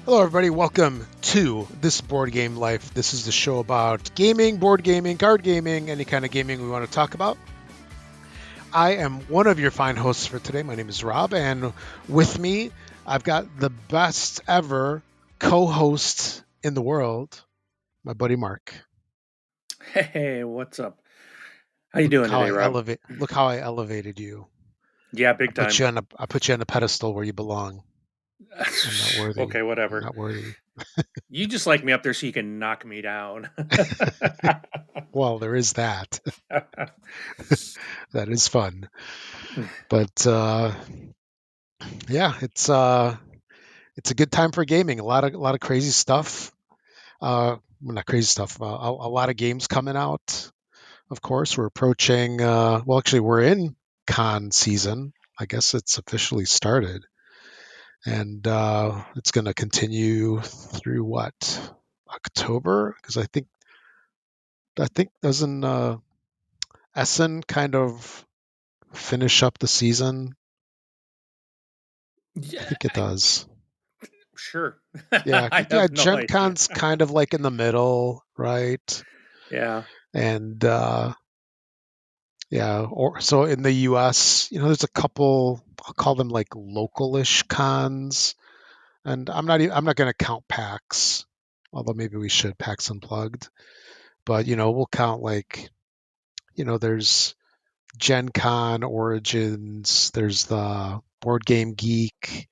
Hello, everybody. Welcome to This Board Game Life. This is the show about gaming, board gaming, card gaming, any kind of gaming we want to talk about. I am one of your fine hosts for today. My name is Rob, and with me, I've got the best ever co-host in the world, my buddy Mark. Hey, what's up? How you doing today, Rob? Look how I elevated you. Yeah, big time. I put you on a pedestal where you belong. I'm not worthy. Okay, I'm whatever. not worthy. You just like me up there so you can knock me down. Well, there is that. That is fun. But yeah, it's a good time for gaming. A lot of crazy stuff. Well, not crazy stuff. A lot of games coming out. Of course, we're approaching. Well, actually, we're in con season. I guess it's officially started, and it's going to continue through what, October? Because I think doesn't Essen kind of finish up the season? I Yeah, think it does. sure. Yeah, I yeah. have no Gen idea. Con's kind of like in the middle, right? Yeah. And yeah, or so in the US, there's a couple, I'll call them like localish cons, and I'm not going to count PAX, although maybe we should, PAX Unplugged. But we'll count, like, there's Gen Con Origins, there's the Board Game Geek,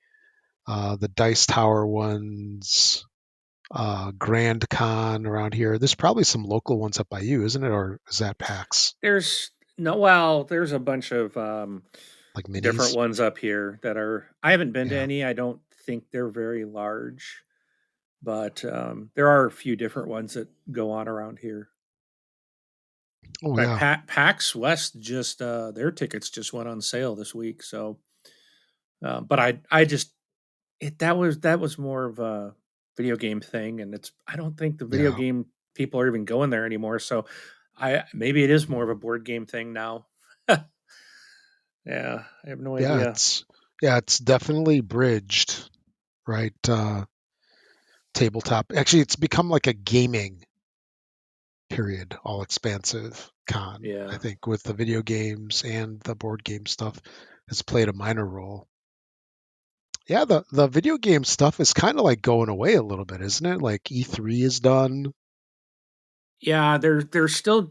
the Dice Tower ones, Grand Con around here. There's probably some local ones up by you, isn't it? Or is that PAX? There's a bunch of Like different minis? ones up here that are I haven't been to Yeah. any. I don't think they're very large, but there are a few different ones that go on around here. Oh, But yeah. PAX West just their tickets just went on sale this week, so but I just that was more of a video game thing, and I don't think the video Yeah. game people are even going there anymore. So I maybe it is more of a board game thing now. Yeah, I have no Yeah, idea. it's definitely bridged, right? Tabletop. Actually, it's become like a gaming period, all expansive con. I Yeah, think with the video games and the board game stuff has played a minor role. Yeah, the video game stuff is kind of like going away a little bit, isn't it? Like E3 is done. yeah, they're still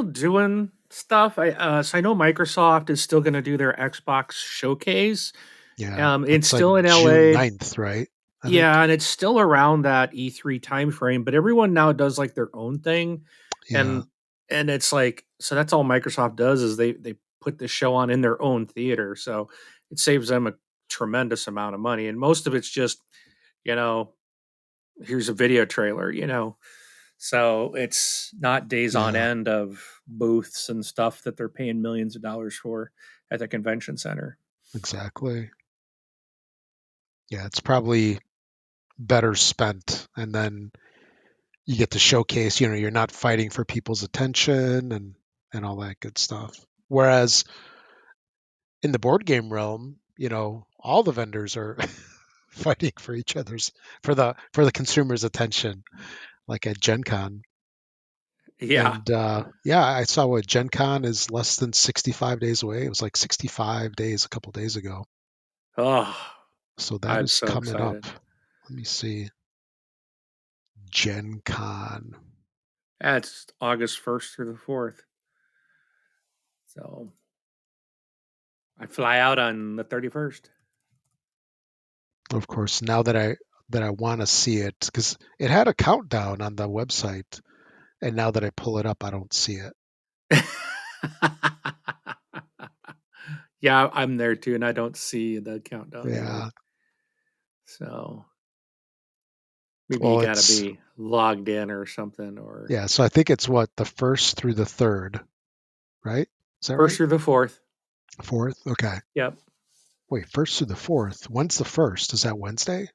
doing stuff. So I know Microsoft is still going to do their Xbox showcase. Yeah, It's that's like still in June LA. 9th, right? I Yeah, think. and it's still around that E3 timeframe, but everyone now does like their own thing, Yeah. and it's like so that's all Microsoft does is they put the show on in their own theater, so it saves them a tremendous amount of money, and most of it's just you know here's a video trailer, so it's not days on Yeah, end of booths and stuff that they're paying millions of dollars for at the convention center. exactly. Yeah, it's probably better spent, and then you get to showcase, you're not fighting for people's attention and all that good stuff. Whereas in the board game realm, all the vendors are fighting for each other's, for the consumer's attention, like at Gen Con. Yeah. And yeah, I saw what Gen Con is less than 65 days away. It was like 65 days a couple days ago. Oh, So that I'm is so coming up. excited. Let me see. Gen Con. Yeah, it's August 1st through the 4th. So I fly out on the 31st. Of course, now that I want to see it, because it had a countdown on the website, and now that I pull it up, I don't see it. Yeah, I'm there too, and I don't see the countdown either. Yeah. So maybe you Well, got to it's be logged in or something, or yeah. So I think it's what, the first through the third, right? Is that first right? through the 4th. Fourth. Okay. Yep. Wait, first through the fourth. When's the first? Is that Wednesday?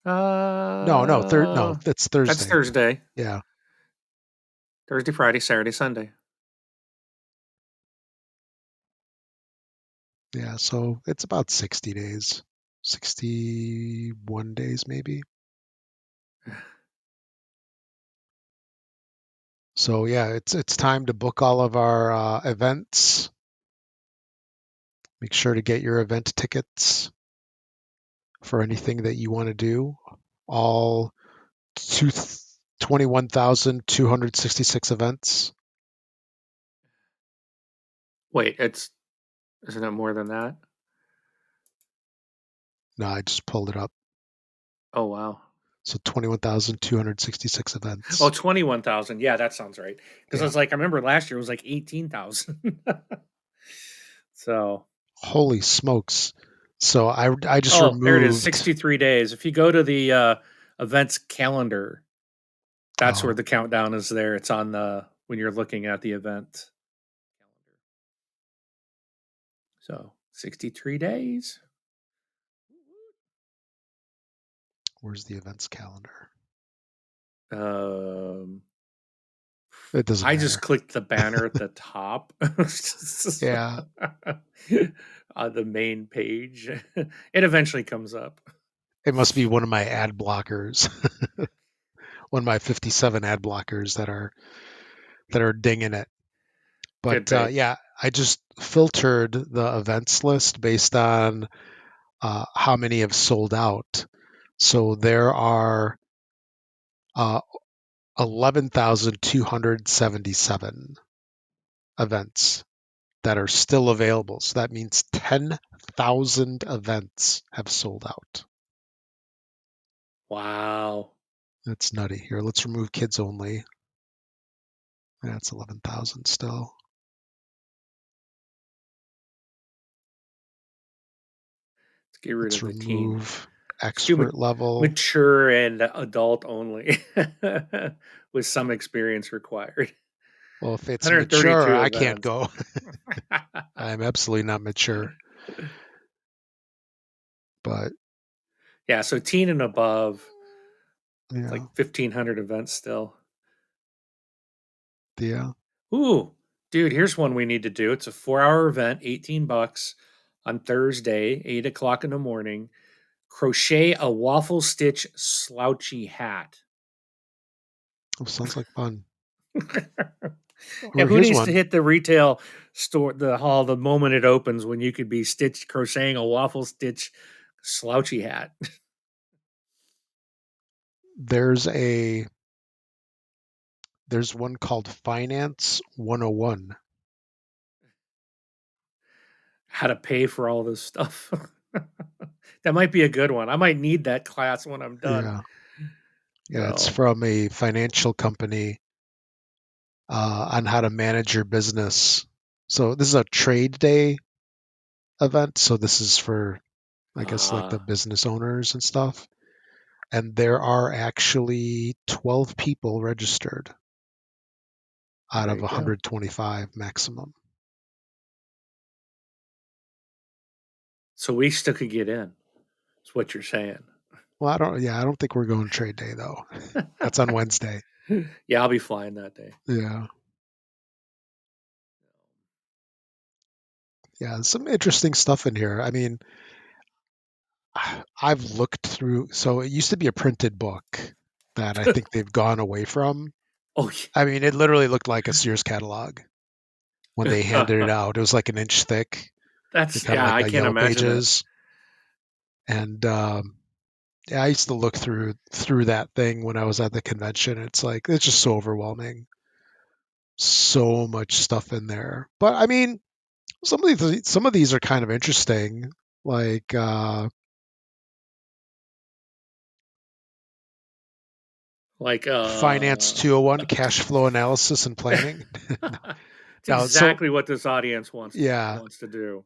No, no, third. No, Uh, that's that's Thursday. Thursday, Yeah. Thursday, Friday, Saturday, Sunday. Yeah. So it's about 60 days. 61 days maybe. So yeah, it's time to book all of our events. Make sure to get your event tickets for anything that you want to do. All two, 21,266 events. Wait, isn't it more than that? No, I just pulled it up. Oh wow. So 21,266 Oh, events. 21,000. Yeah, that sounds right. Because I Yeah. was like, I remember last year it was like 18,000. So, Holy smokes. So I just oh, there it is, removed. 63 days. If you go to the events calendar, that's where Oh, the countdown is there. It's on the when you're looking at the event calendar. So, 63 days. where's the events calendar? Um It doesn't I just matter. clicked the banner at the top Yeah. on the main page. It eventually comes up. It must be one of my ad blockers. One of my 57 ad blockers that are dinging it. Could But be. yeah, I just filtered the events list based on how many have sold out. So there are 11,277 events that are still available. So that means 10,000 events have sold out. Wow. That's nutty. Here, let's remove kids only. That's 11,000 still. Let's get rid Let's of the teen. remove Let's do expert level. mature and adult only with some experience required. Well, if it's mature, 132 I can't events. go. I'm absolutely not mature. But Yeah, so teen and above, it's yeah, like 1,500 events still. yeah. Ooh, dude, here's one we need to do. It's a 4-hour event, $18 on Thursday, 8 o'clock in the morning. Crochet a waffle stitch slouchy hat. Oh, sounds like fun. Yeah, Or who here's needs to one. hit the retail store, the hall, the moment it opens when you could be stitched crocheting a waffle stitch slouchy hat? There's a there's one called Finance 101. How to pay for all this stuff. That might be a good one. I might need that class when I'm done. Yeah, yeah. It's So, from a financial company on how to manage your business. So this is a trade day event. So this is for, I guess, like the uh, business owners and stuff. And there are actually 12 people registered out there of you go. 125 maximum. So we still could get in. That's what you're saying. Well, I don't think we're going trade day though. That's on Wednesday. Yeah, I'll be flying that day. Yeah. Yeah. Some interesting stuff in here. I mean, I've looked through, so it used to be a printed book that I think they've gone away from. Oh, I mean, it literally looked like a Sears catalog when they handed it yeah. out. It was like an inch thick, kind of Yeah, like I the can't yellow imagine that. pages. And yeah, I used to look through that thing when I was at the convention. It's like it's just so overwhelming. So much stuff in there. But I mean, some of these are kind of interesting. Like Like, Finance 201, cash flow analysis and planning. it's Now, so exactly what this audience yeah, wants to do.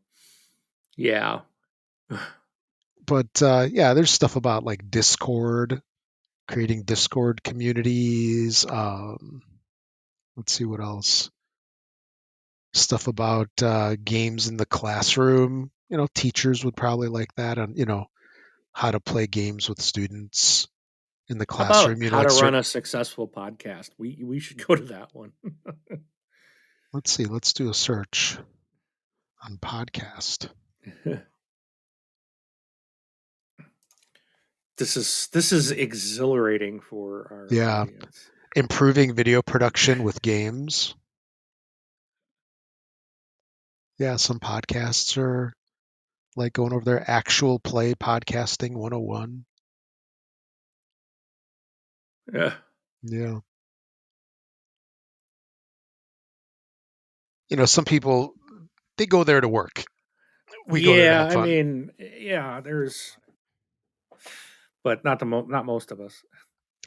Yeah. but yeah, there's stuff about like Discord, creating Discord communities. Let's see what else. Stuff about games in the classroom. Teachers would probably like that, and how to play games with students in the How about classroom. how Like to run certain. a successful podcast? We should go to that one. Let's see. Let's do a search on podcast. this is exhilarating for our Yeah. audience. Improving video production with games. Yeah, some podcasts are like going over their actual play podcasting 101. Yeah. Yeah. Some people, they go there to work. We go there to Yeah, have I fun. mean, yeah, there's but not most of us.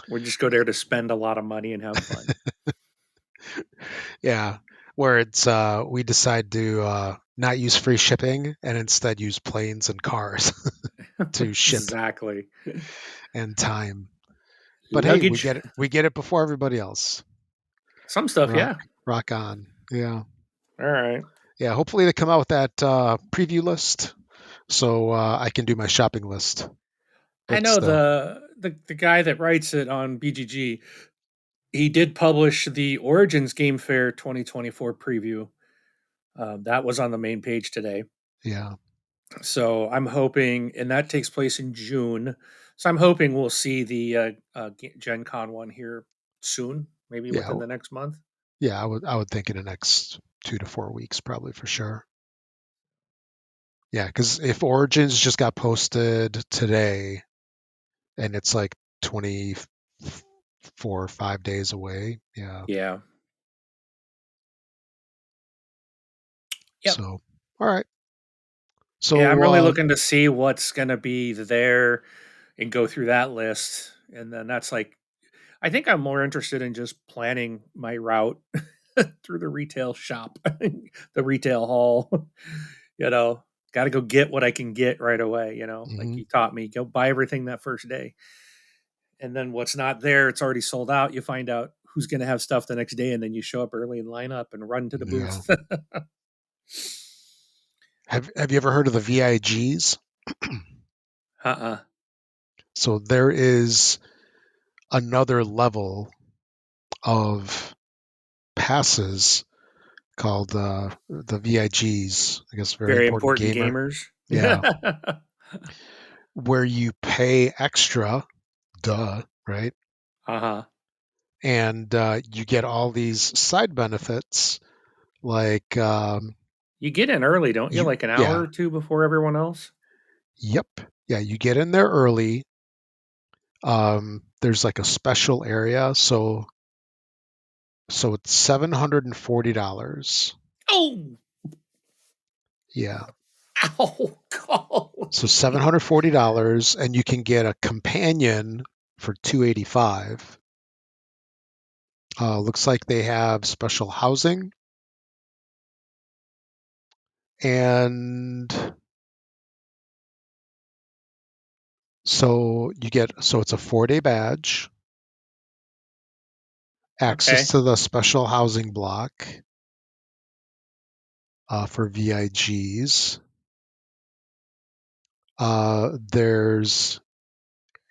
We just go there to spend a lot of money and have fun. Yeah. Where it's we decide to not use free shipping and instead use planes and cars to ship Exactly. and time. But hey, we Luggage, get it. We get it before everybody else. some stuff, Rock, yeah. rock on. Yeah, All right. yeah. Hopefully they come out with that preview list so I can do my shopping list. I It's know the the guy that writes it on BGG. He did publish the Origins Game Fair 2024 preview. That was on the main page today. yeah, So I'm hoping, and that takes place in June. So I'm hoping we'll see the Gen Con one here soon, maybe yeah, within the next month. yeah. I would think in the next 2 to 4 weeks, probably for sure. Yeah, because if Origins just got posted today and it's like 24 or 5 days away, yeah. Yeah. Yep. So, all right. Yeah, I'm So, really looking to see what's going to be there and go through that list. And then that's like, I think I'm more interested in just planning my route through the retail shop, the retail hall. you know, Got to go get what I can get right away. Like mhm, you taught me, go buy everything that first day. And then what's not there, it's already sold out. You find out who's going to have stuff the next day, and then you show up early and line up and run to the yeah. booth. Have you ever heard of the VIGs? uh-uh. So there is another level of passes called the VIGs. I guess very Very important important gamer. gamers. Yeah, where you pay extra, duh, right? uh-huh. And you get all these side benefits like You get in early, don't you? you, Like an hour yeah, or two before everyone else? yep, yeah, you get in there early. There's like a special area, so it's $740. Oh, Yeah. ow, So golly. $740 and you can get a companion for 285. Looks like they have special housing and so it's a 4-day badge, access Okay. to the special housing block for VIGs. There's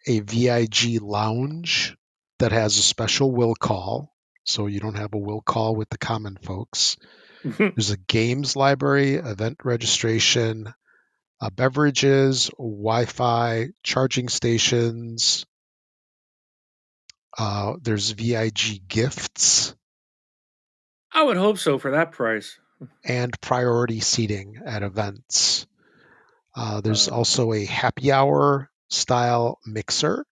a VIG lounge that has a special will call, so you don't have a will call with the common folks. There's a games library, event registration, beverages, Wi-Fi, charging stations. There's VIG gifts I would hope so for that price. and priority seating at events. There's Uh, also a happy hour style mixer,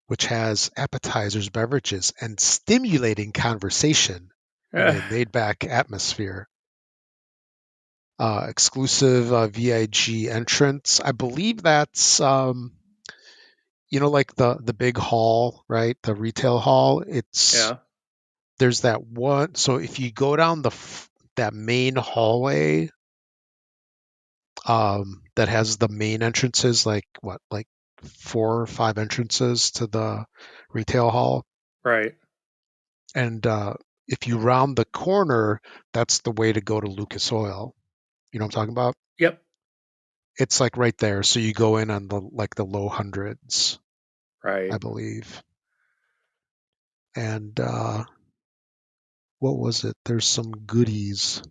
which has appetizers, beverages, and stimulating conversation in a laid back atmosphere. Exclusive VIG entrance. I believe that's like the big hall, right? The retail hall. It's yeah. there's that one. So if you go down that main hallway, that has the main entrances, like what, like 4 or 5 entrances to the retail hall, Right. and if you round the corner, that's the way to go to Lucas Oil. You know what I'm talking about? Yep. It's like right there. So you go in on the low hundreds, I Right. believe. And what was it? There's some goodies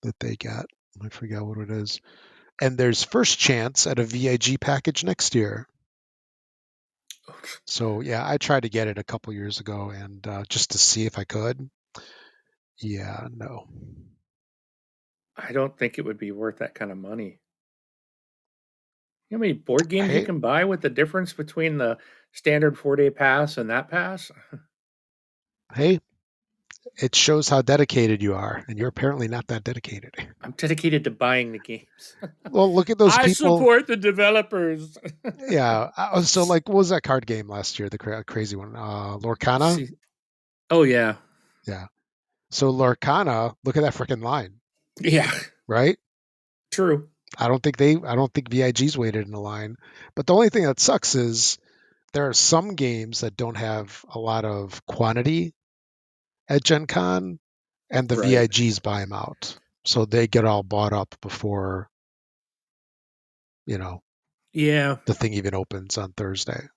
that they got. I forgot what it is. and there's first chance at a VIG package next year. So yeah, I tried to get it a couple years ago, and just to see if I could. Yeah, no. I don't think it would be worth that kind of money. You know how many board games you Hey, can buy with the difference between the standard 4-day pass and that pass? hey, it shows how dedicated you are, and you're apparently not that dedicated. I'm dedicated to buying the games. Well, look at those I people. support the developers. Yeah. So, like, what was that card game last year? The crazy one, Lorcana. See, oh yeah, Yeah. So Lorcana, look at that freaking line, yeah, right? true. I don't think VIG's waited in a line. But the only thing that sucks is there are some games that don't have a lot of quantity at Gen Con, and the Right. VIGs buy them out. So they get all bought up before, you know, Yeah. the thing even opens on Thursday.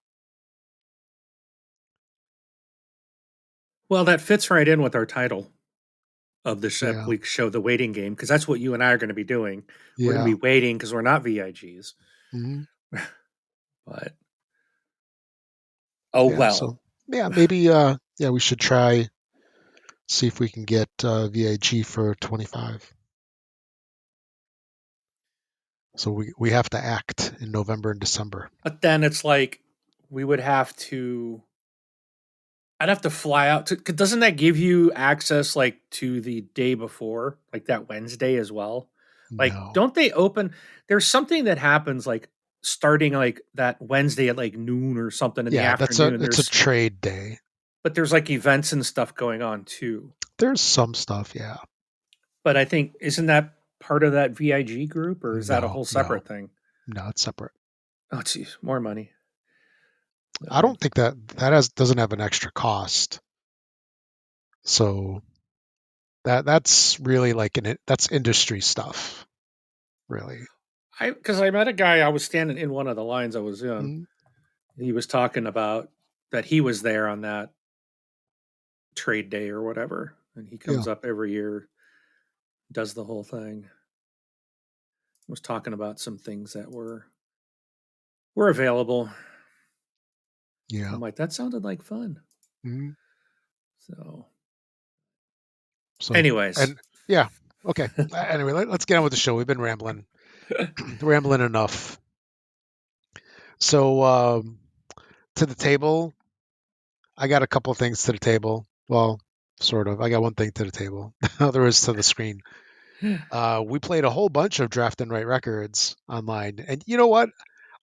Well, that fits right in with our title of this Yeah. week's show, the waiting game, because that's what you and I are going to be doing. We're going to Yeah. be waiting because we're not VIGs. Hmm. But oh Yeah. So, well. yeah, maybe, yeah, we should try, see if we can get VIG for 25. So we have to act in November and December. But then it's like we would have to. I'd have to fly out to. 'Cause doesn't that give you access like to the day before, like that Wednesday as well? Like, No. don't they open? There's something that happens like starting like that Wednesday at like noon or something in the Yeah, afternoon. it's a trade day. But there's like events and stuff going on too. There's some stuff, yeah. But I think isn't that part of that VIG group, or is that a No, whole no, separate thing? no, it's separate. Oh, geez, more money. I No. don't think that has doesn't have an extra cost. So that's really like that's industry stuff, really. Because I met a guy. I was standing in one of the lines I was in. Mm, He was talking about that he was there on that trade day or whatever, and he yeah, comes up every year, does the whole thing. Was talking about some things that were available. yeah. I'm like, that sounded like fun. Mm, So, so anyways, and yeah, okay. Anyway, let's get on with the show. We've been rambling, rambling enough. So to the table, I got a couple things to the table. Well, sort of. I got one thing to the table. There is to the screen. We played a whole bunch of draft and write records online, and you know what?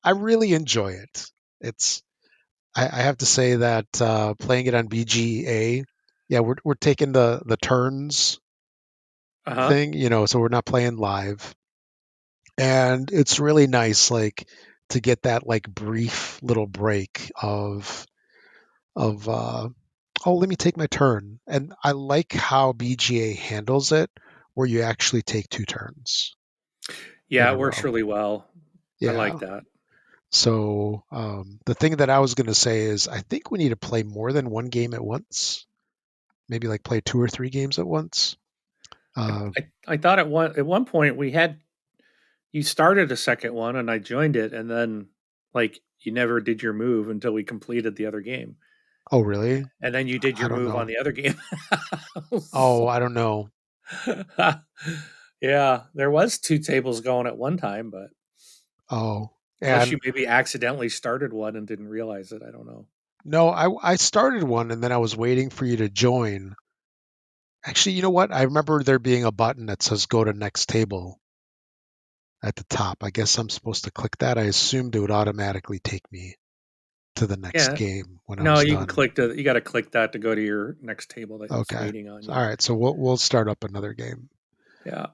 I really enjoy it. It's I have to say that playing it on BGA, yeah, we're taking the turns uh huh. thing, so we're not playing live, and it's really nice, like to get that like brief little break of oh, let me take my turn, and I like how BGA handles it, where you actually take two turns in Yeah, a it works row. really well. I Yeah. like that. So the thing that I was going to say is I think we need to play more than one game at once. Maybe like play two or three games at once. Uh, I thought at one point we had you started a second one and I joined it, and then like you never did your move until we completed the other game, oh, really? and then you did I your don't move on know. the other game. Oh, So- I don't know. yeah, there was two tables going at one time, but Oh, unless and you maybe accidentally started one and didn't realize it, I don't know. no, I started one and then I was waiting for you to join. Actually, you know what? I remember there being a button that says go to next table at the top. I guess I'm supposed to click that. I assumed it would automatically take me to the next Yeah, game when I no, was you can done. click the. You got to click that to go to your next table that's Okay. waiting on All you. right. So we'll start up another game Yeah,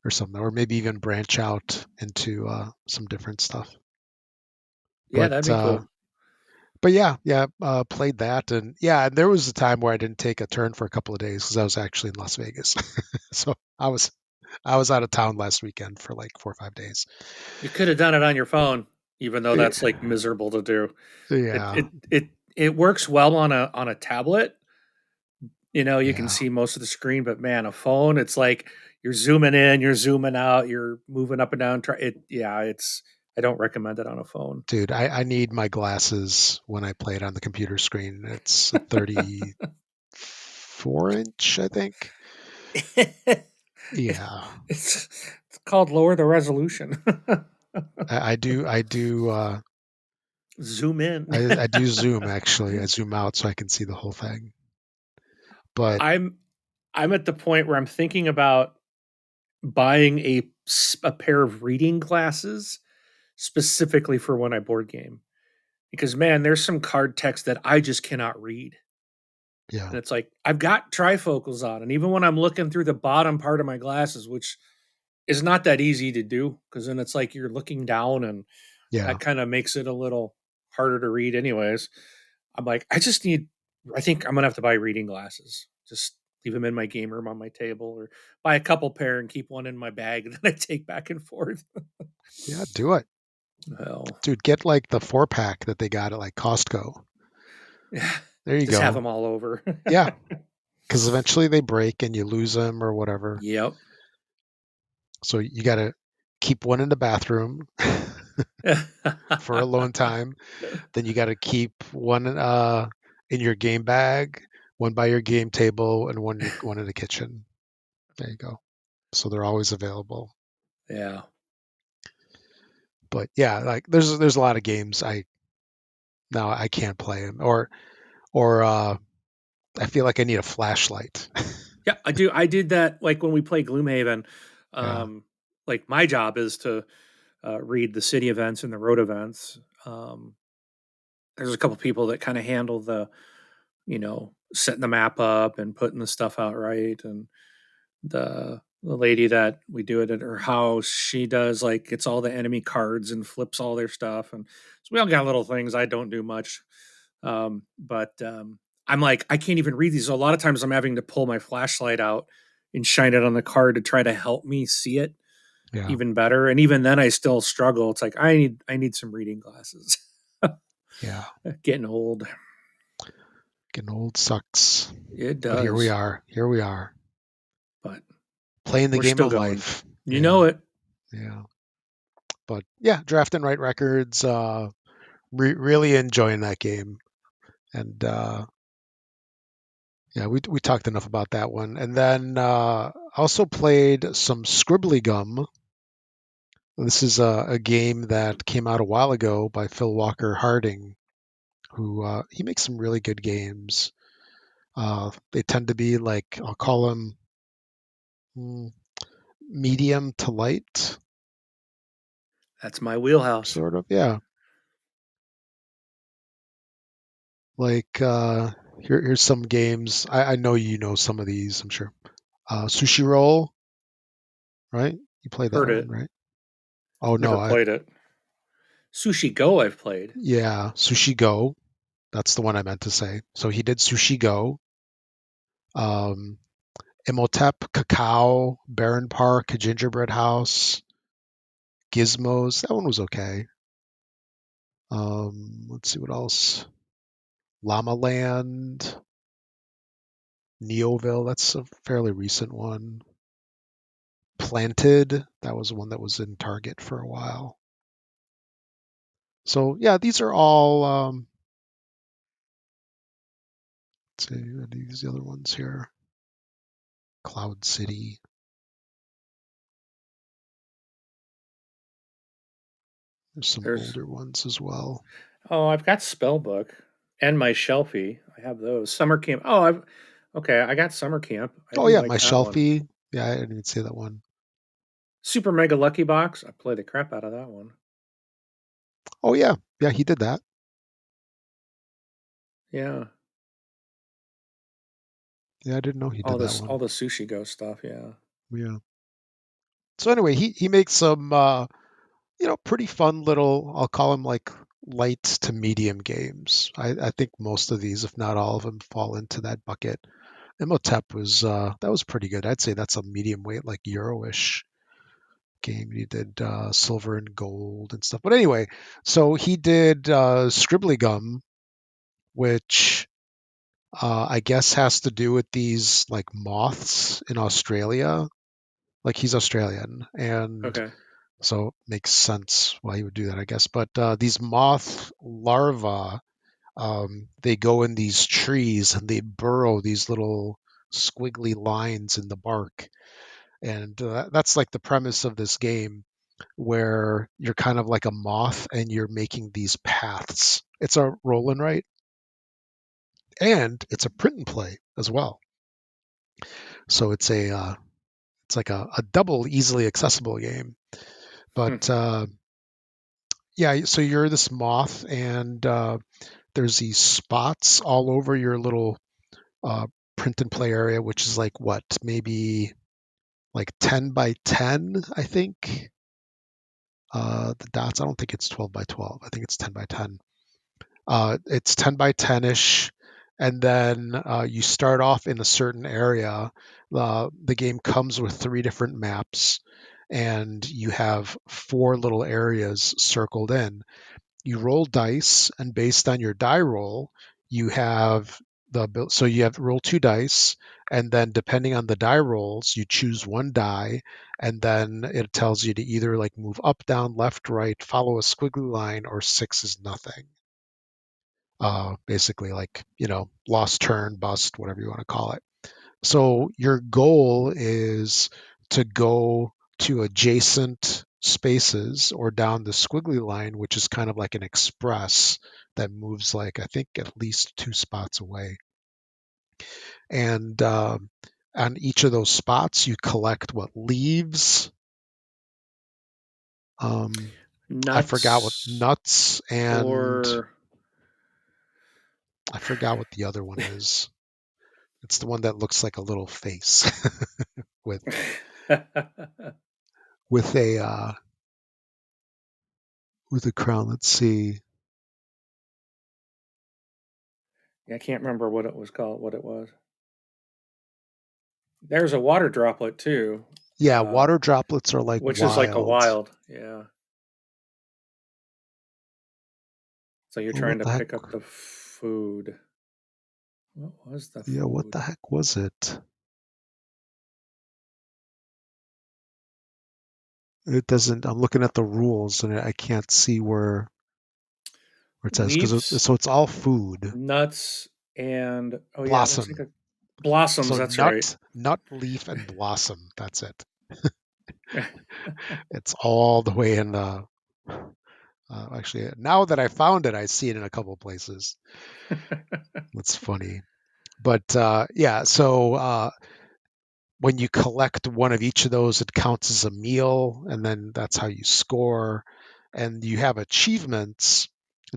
or something, or maybe even branch out into some different stuff. yeah, But that'd be cool. yeah, yeah, played that, and yeah, and there was a time where I didn't take a turn for a couple of days because I was actually in Las Vegas. So I was out of town last weekend for like 4 or 5 days. You could have done it on your phone, even though Eh, that's like miserable to do. It Yeah, it it it works well on a tablet. You know, you can yeah, see most of the screen, but man, a phone, it's like you're zooming in, you're zooming out, you're moving up and down. It's. I don't recommend it on a phone. Dude, I need my glasses when I play it on the computer screen. It's a 34-inch, I think. It- Yeah, it's called lower the resolution. I do Zoom in. I do zoom actually. I zoom out so I can see the whole thing. But I'm I'm at the point where I'm thinking about buying a pair of reading glasses specifically for when I board game because man, there's some card text that I just cannot read. yeah, And it's like I've got trifocals on, and even when I'm looking through the bottom part of my glasses, which is not that easy to do, because then it's like you're looking down, and yeah, that kind of makes it a little harder to read, anyways. I'm like, I just need. I think I'm gonna have to buy reading glasses. Just leave them in my game room on my table, or buy a couple pair and keep one in my bag that I take back and forth. yeah. Do it, Hell, dude. Get like the 4-pack that they got at like Costco. yeah, There you just have go. them all over. Yeah, because eventually they break and you lose them or whatever. Yep. So you got to keep one in the bathroom for alone time. Then you got to keep one in your game bag, one by your game table, and one in the kitchen. There you go. So they're always available. Yeah. But yeah, like there's a lot of games I now I can't play them or I feel like I need a flashlight. Yeah, I do. I did that like when we play Gloomhaven. Yeah, Um, like my job is to read the city events and the road events. There's a couple people that kind of handle the, setting the map up and putting the stuff out right. And the lady that we do it at her house, she does like gets all the enemy cards and flips all their stuff. And so we all got little things. I don't do much, but I'm like I can't even read these. So a lot of times I'm having to pull my flashlight out and shine it on the card to try to help me see it yeah, even better. And even then, I still struggle. It's like I need some reading glasses. yeah. Getting old. Getting old sucks. It But here we does, are. Here we are. but Playing the we're game still of going. life. You Yeah, know it. yeah. But yeah, draft and write records. Really enjoying that game. And yeah, we talked enough about that one. And then also played some Scribbly Gum. This is a game that came out a while ago by Phil Walker Harding, who he makes some really good games. They tend to be like I'll call them mm, medium to light, That's my wheelhouse. sort of. Yeah, like here's some games. I know you know some of these. I'm sure. Sushi Roll, right? You played that Heard one, it. right? Oh no, Never played it. Sushi Go, I've played. yeah, Sushi Go. That's the one I meant to say. So he did Sushi Go. Um, Imhotep, Cacao, Barren Park, Gingerbread House, Gizmos. That one was okay. Let's see what else. Llama Land, Neoville. That's a fairly recent one. Planted. That was one that was in Target for a while. So yeah, these are all. Let's see, these the other ones here. Cloud City. There's some There's older ones as well. I've got Spellbook and my Shelfie. I have those. Summer Camp. Oh, I've okay. I got Summer Camp. I Oh do yeah, my like that one. Shelfie. Yeah, I didn't even say that one. Super Mega Lucky Box. I play the crap out of that one. Oh yeah, yeah, he did that. Yeah, Yeah, I didn't know he did that all one. the Sushi Go stuff. Yeah. Yeah. So anyway, he makes some pretty fun little, I'll call them like light to medium games. I think most of these, if not all of them, fall into that bucket. Imhotep was that was pretty good. I'd say that's a medium weight, like Euro-ish game. He did silver and gold and stuff. But anyway, so he did Scribbly Gum, which I guess has to do with these like moths in Australia Like he's Australian, and Okay. so it makes sense why he would do that, I guess. But these moth larvae, they go in these trees and they burrow these little squiggly lines in the bark, and that's like the premise of this game, where you're kind of like a moth and you're making these paths. It's a roll and write, and it's a print and play as well. So it's like a double easily accessible game. Hmm. But yeah, so you're this moth, and there's these spots all over your little uh, print and play area, which is like what, maybe like 10 by 10, I think. The dots, I don't think it's 12 by 12. I think it's 10 by 10. It's 10 by 10 ish. And then you start off in a certain area. The game comes with three different maps, and you have four little areas circled in. You roll dice, and based on your die roll, you have so you have roll two dice, and then depending on the die rolls, you choose one die, and then it tells you to either like move up, down, left, right, follow a squiggly line, or six is nothing. Basically, like, lost turn, bust, whatever you want to call it. So your goal is to go to adjacent spaces or down the squiggly line, which is kind of like an express that moves like, I think, at least two spots away. And on each of those spots, you collect what leaves. I forgot what Nuts nuts, and or I forgot what the other one is. It's the one that looks like a little face with with a uh, with a crown. Let's see. I can't remember what it was called. What it was. There's a water droplet too, Yeah, uh, water droplets are like which is like a wild. wild. Yeah. So you're Well, trying what to the heck? pick up the food. What was the Yeah, what food? the heck was it? It doesn't. I'm looking at the rules and I can't see where it says, because Leaves, so it's all food. nuts, and oh yeah, it looks like Blossom. a blossoms. So That's right. nut, leaf, and blossom. That's it. It's all the way in the. Actually, now that I found it, I see it in a couple places. That's funny. But yeah, so when you collect one of each of those, it counts as a meal, and then that's how you score. And you have achievements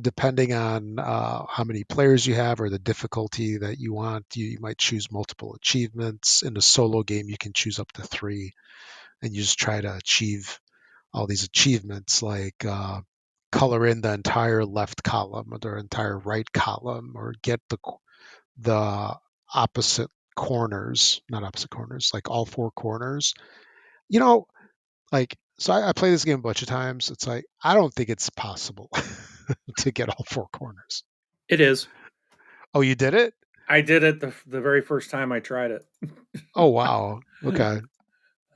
depending on how many players you have or the difficulty that you want. You might choose multiple achievements. In a solo game, you can choose up to three, and you just try to achieve all these achievements, like color in the entire left column or the entire right column, or get the opposite corners, not opposite corners, like all four corners. You know, like, so I play this game a bunch of times. It's like, I don't think it's possible to get all four corners. It is. Oh, you did it? I did it the very first time I tried it. Oh, wow. Okay.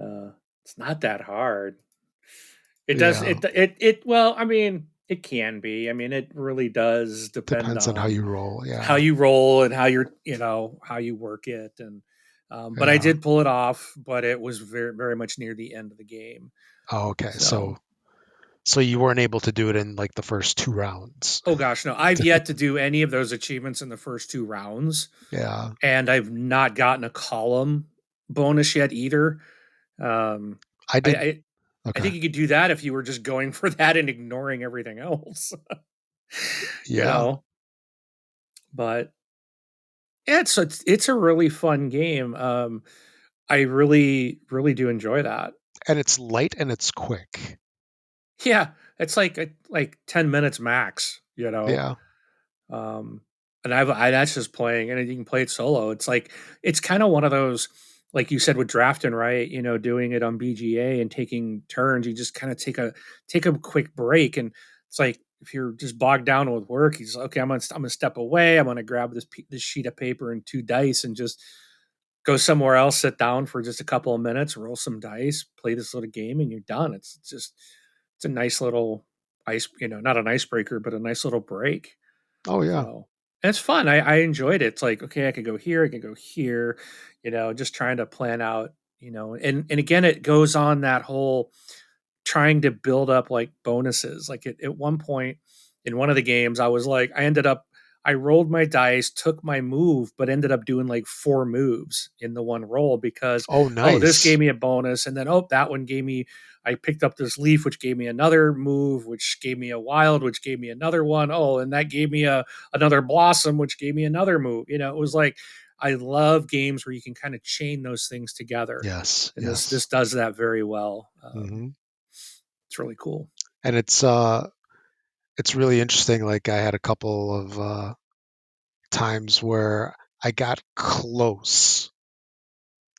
It's not that hard. It does Yeah. it well, I mean, it can be. I mean, it really does depend Depends on how on you roll. how Yeah. you roll and how you're, how you work it and but I Yeah. did pull it off, but it was very very much near the end of the game. Oh, okay. So, So you weren't able to do it in like the first two rounds. oh gosh, no. I've yet to do any of those achievements in the first two rounds Yeah. and I've not gotten a column bonus yet either. Um I I did. I, I Okay. think you could do that if you were just going for that and ignoring everything else. you Yeah. know, but yeah, it's a really fun game. I really really do enjoy that. And it's light and it's quick. Yeah, it's like 10 minutes max. Yeah. Um, and that's just playing, and you can play it solo. It's kind of one of those, like you said with drafting, right? Doing it on BGA and taking turns. You just kind of take a quick break, and it's like if you're just bogged down with work, okay. I'm gonna step away. I'm gonna grab this sheet of paper and two dice and just go somewhere else, sit down for just a couple of minutes, roll some dice, play this little game, and you're done. It's just it's a nice little ice, not an icebreaker, but a nice little break. Oh yeah. So and it's fun. I enjoyed it. It's like, okay, I could go here, I could go here, just trying to plan out, and again, it goes on that whole trying to build up like bonuses. Like at one point in one of the games, I rolled my dice, took my move, but ended up doing like four moves in the one roll because, Oh, oh, this nice. gave me a bonus. And then, oh, that one gave me, I picked up this leaf, which gave me another move, which gave me a wild, which gave me another one. Oh, and that gave me another blossom, which gave me another move. It was like, I love games where you can kind of chain those things together. Yes, And this yes. does that very well. Hmm. It's really cool. And it's really interesting. Like I had a couple of times where I got close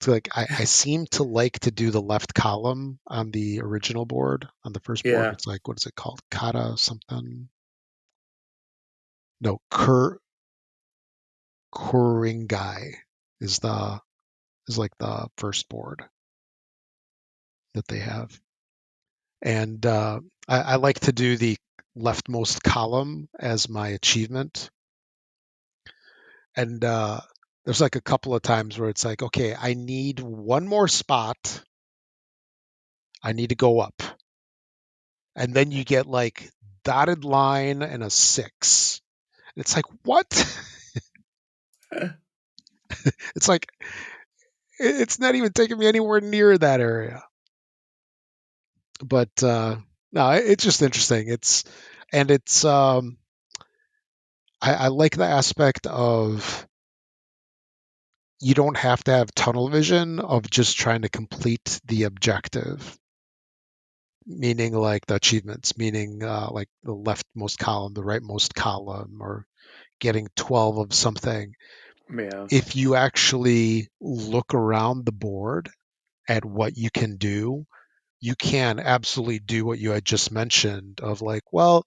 to like I seem to like to do the left column on the original board. On the first board, Yeah. it's like, what is it called? Kata something? No, Kuringai is the is like the first board that they have. And I like to do the leftmost column as my achievement. And there's like a couple of times where it's like, okay, I need one more spot. I need to go up. And then you get like dotted line and a six. And it's like, what? It's like, it's not even taking me anywhere near that area. But no, it's just interesting. And it's, I like the aspect of you don't have to have tunnel vision of just trying to complete the objective, meaning like the achievements, meaning like the leftmost column, the rightmost column, or getting 12 of something. Yeah. If you actually look around the board at what you can do, you can absolutely do what you had just mentioned of like, well,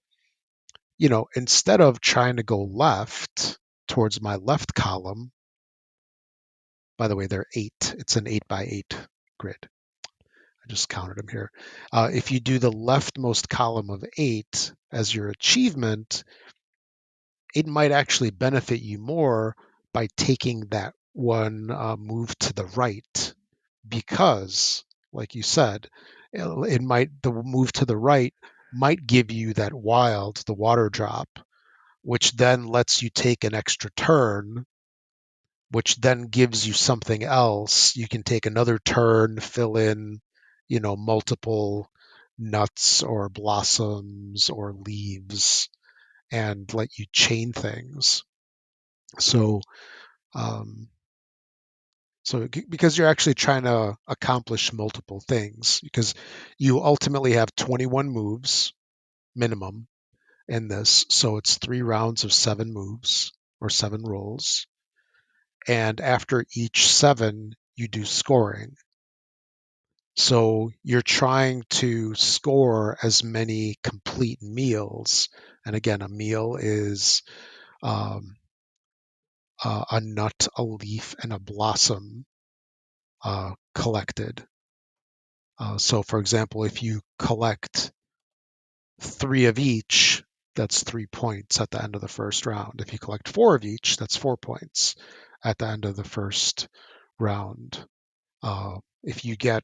instead of trying to go left towards my left column, by the way, they're eight. It's an 8 by 8 grid. I just counted them here. If you do the leftmost column of eight as your achievement, it might actually benefit you more by taking that one move to the right because, like you said, the move to the right might give you that wild, the water drop, which then lets you take an extra turn, which then gives you something else. You can take another turn, fill in, multiple nuts or blossoms or leaves and let you chain things. So, um, because you're actually trying to accomplish multiple things, because you ultimately have 21 moves minimum in this. So it's 3 rounds of 7 moves or 7 rolls. And after each 7, you do scoring. So you're trying to score as many complete meals. And again, a meal is um, a nut, a leaf, and a blossom collected. So, for example, if you collect 3 of each, that's 3 points at the end of the first round. If you collect 4 of each, that's 4 points at the end of the first round. If you get,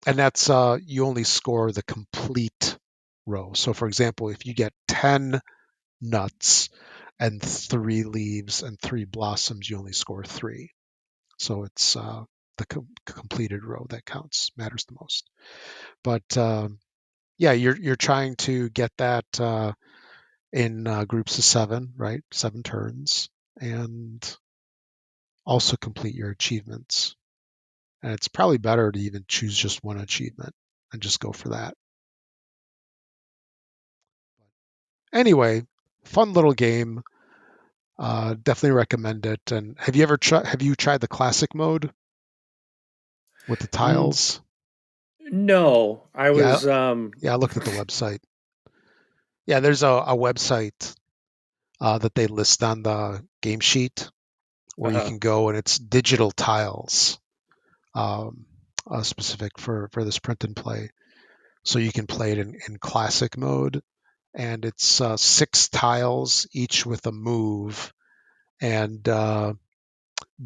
and that's you only score the complete row. So, for example, if you get 10 nuts and 3 leaves and 3 blossoms, you only score 3. So it's the completed row that counts, matters the most. But yeah, you're trying to get that in groups of 7, right? 7 turns, and also complete your achievements. And it's probably better to even choose just one achievement and just go for that. Anyway, fun little game. Definitely recommend it. And have you tried the classic mode with the N- tiles? no, I Yeah, was yeah. I looked at the website. Yeah, there's a website that they list on the game sheet where you Uh-huh. can go and it's digital tiles, um, specific for this print and play. So you can play it in classic mode, and it's 6 tiles, each with a move. And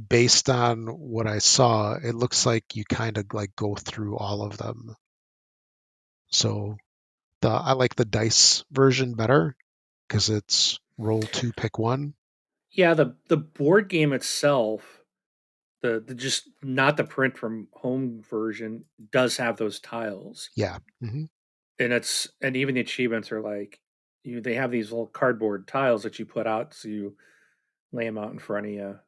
based on what I saw, it looks like you kind of like go through all of them. So I like the dice version better because it's roll two, pick one. Yeah, the board game itself, the just not the print from home version does have those tiles. Yeah. And even the achievements are like they have these little cardboard tiles that you put out, so you lay them out in front of you.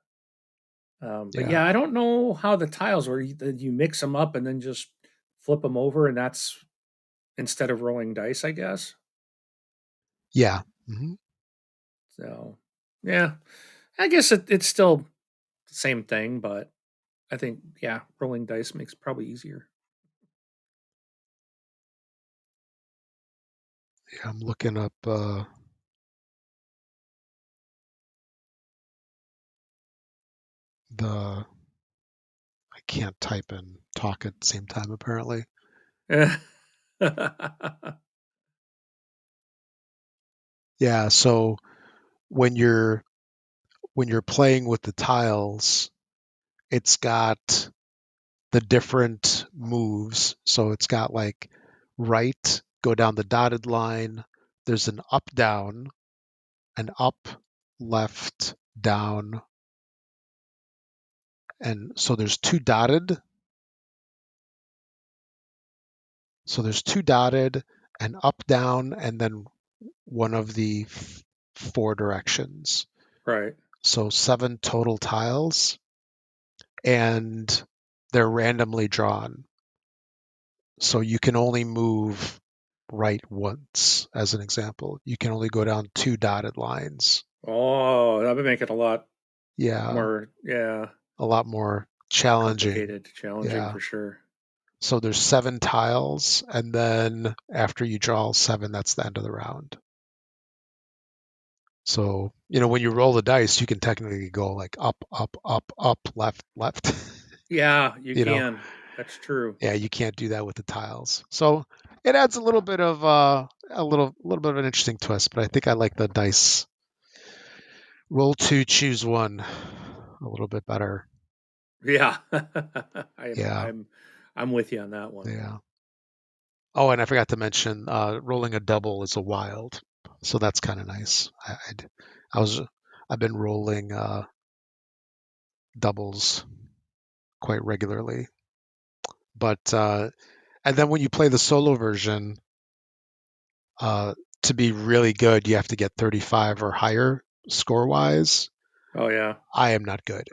But Yeah. yeah, I don't know how the tiles where you mix them up and then just flip them over, and that's instead of rolling dice, I guess. Yeah. hmm So yeah, I guess it's still the same thing, but I think yeah, rolling dice makes it probably easier. Yeah. I'm looking up the. I can't type and talk at the same time, apparently. Yeah. So when you're playing with the tiles, it's got the different moves. So it's got like right, go down the dotted line. There's an up down, an up, left, down, and so there's two dotted. So there's two dotted, an up down, and then one of the four directions. Right. So 7 total tiles, and they're randomly drawn. So you can only move right once, as an example. You can only go down two dotted lines. Oh, that would make it a lot Yeah, more, yeah, a lot more challenging. complicated, challenging Yeah. for sure. So there's 7 tiles, and then after you draw all seven, that's the end of the round. So, when you roll the dice, you can technically go like up, up, up, up, left, left. Yeah, you you know, can. That's true. yeah, you can't do that with the tiles. So it adds a little bit of a little bit of an interesting twist, but I think I like the dice roll two, choose one a little bit better. Yeah. I'm Yeah, I'm I'm with you on that one. yeah. Oh, and I forgot to mention, rolling a double is a wild, so that's kind of nice. I was, I've been rolling doubles quite regularly, but and then when you play the solo version, uh, to be really good, you have to get 35 or higher score wise. Oh yeah. I am not good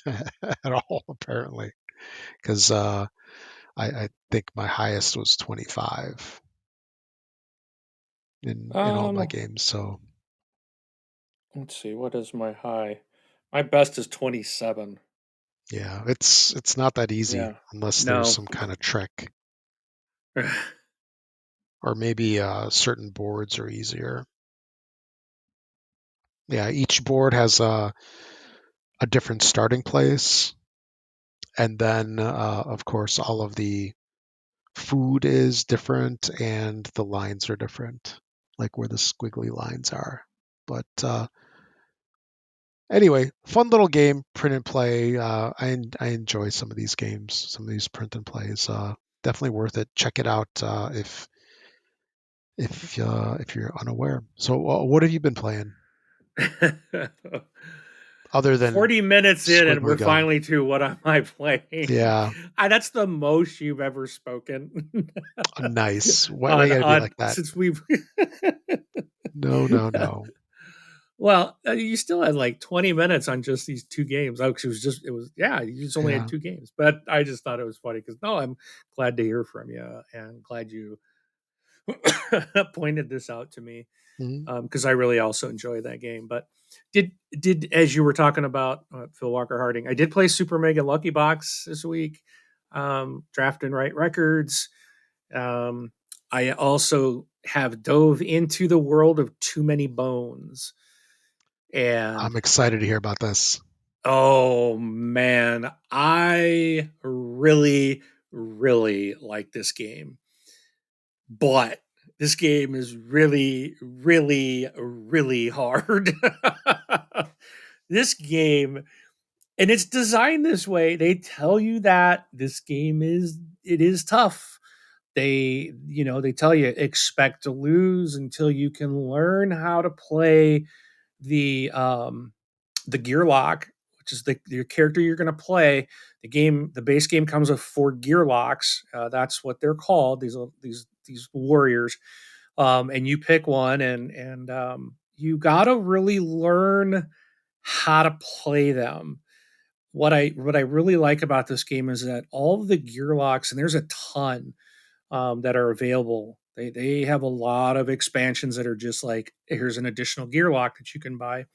at all, apparently, because I think my highest was 25 in all my Um, games. So let's see, what is my high? My best is 27. yeah, it's not that easy Yeah. unless there's No. some kind of trick, or maybe certain boards are easier. Yeah, each board has a different starting place, and then of course all of the food is different and the lines are different, like where the squiggly lines are. But anyway, fun little game, print and play. I enjoy some of these games, some of these print and plays. Definitely worth it. Check it out if you're unaware. So, what have you been playing other than 40 minutes in and Squiggly we're Gum? finally to what am I playing? Yeah, That's the most you've ever spoken nice. Why you on gotta be like that? since we've No, no, no. well, you still had like 20 minutes on just these two games. Oh, 'cause it was, yeah, you just only had Yeah. two games. But I just thought it was funny because, no, I'm glad to hear from you and glad you pointed this out to me Mhm. because I really also enjoy that game. But as you were talking about Phil Walker Harding, I did play Super Mega Lucky Box this week, draft and write records. Um, I also have dove into the world of Too Many Bones, and I'm excited to hear about this. Oh man, I really, really like this game. But this game is really, really, really hard. This game, and it's designed this way. They tell you that this game is tough. They tell you expect to lose until you can learn how to play the the gear lock, which is the character you're going to play. The base game comes with 4 gear locks. That's what they're called. These warriors, and you pick one, and you got to really learn how to play them. What I really like about this game is that all of the gear locks, and there's a ton that are available. They have a lot of expansions that are just like, here's an additional gear lock that you can buy.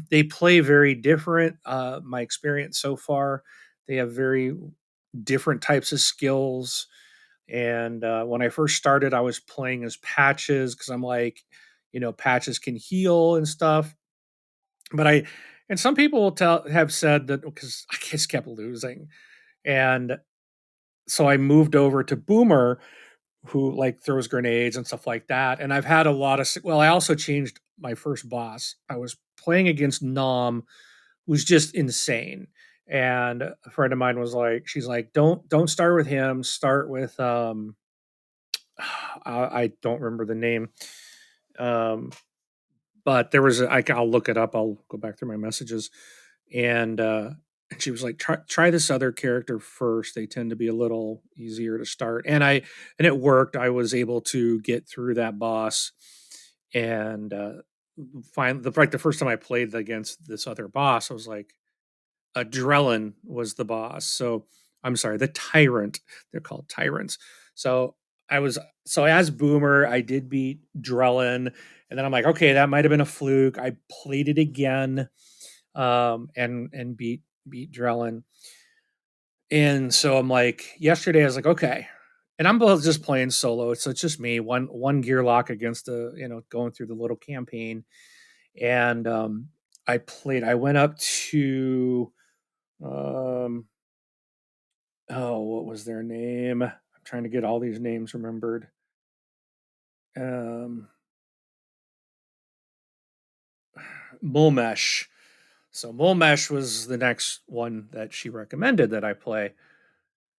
They play very different. My experience so far, they have very different types of skills. And when I first started, I was playing as Patches because I'm like, Patches can heal and stuff. But and some people will have said that because I just kept losing, and so I moved over to Boomer, who like throws grenades and stuff like that. And I've had a lot of well, I also changed my first boss. I was playing against Nom, who's just insane. And a friend of mine was like, she's like, don't start with him. Start with I don't remember the name. Um, but there was I'll look it up. I'll go back through my messages, and she was like, try this other character first. They tend to be a little easier to start, and it worked. I was able to get through that boss, and find the first time I played against this other boss, I was like, Drellin was the boss. So I'm sorry, the tyrant. They're called tyrants. So so as Boomer, I did beat Drellin, and then I'm like, okay, that might have been a fluke. I played it again, and beat Drellin. And so I'm like, yesterday I was like, okay. And I'm both just playing solo. So it's just me, one gear lock against going through the little campaign. And I went up to um oh, what was their name? I'm trying to get all these names remembered. Um, Mulmesh. So Mulmesh was the next one that she recommended that I play.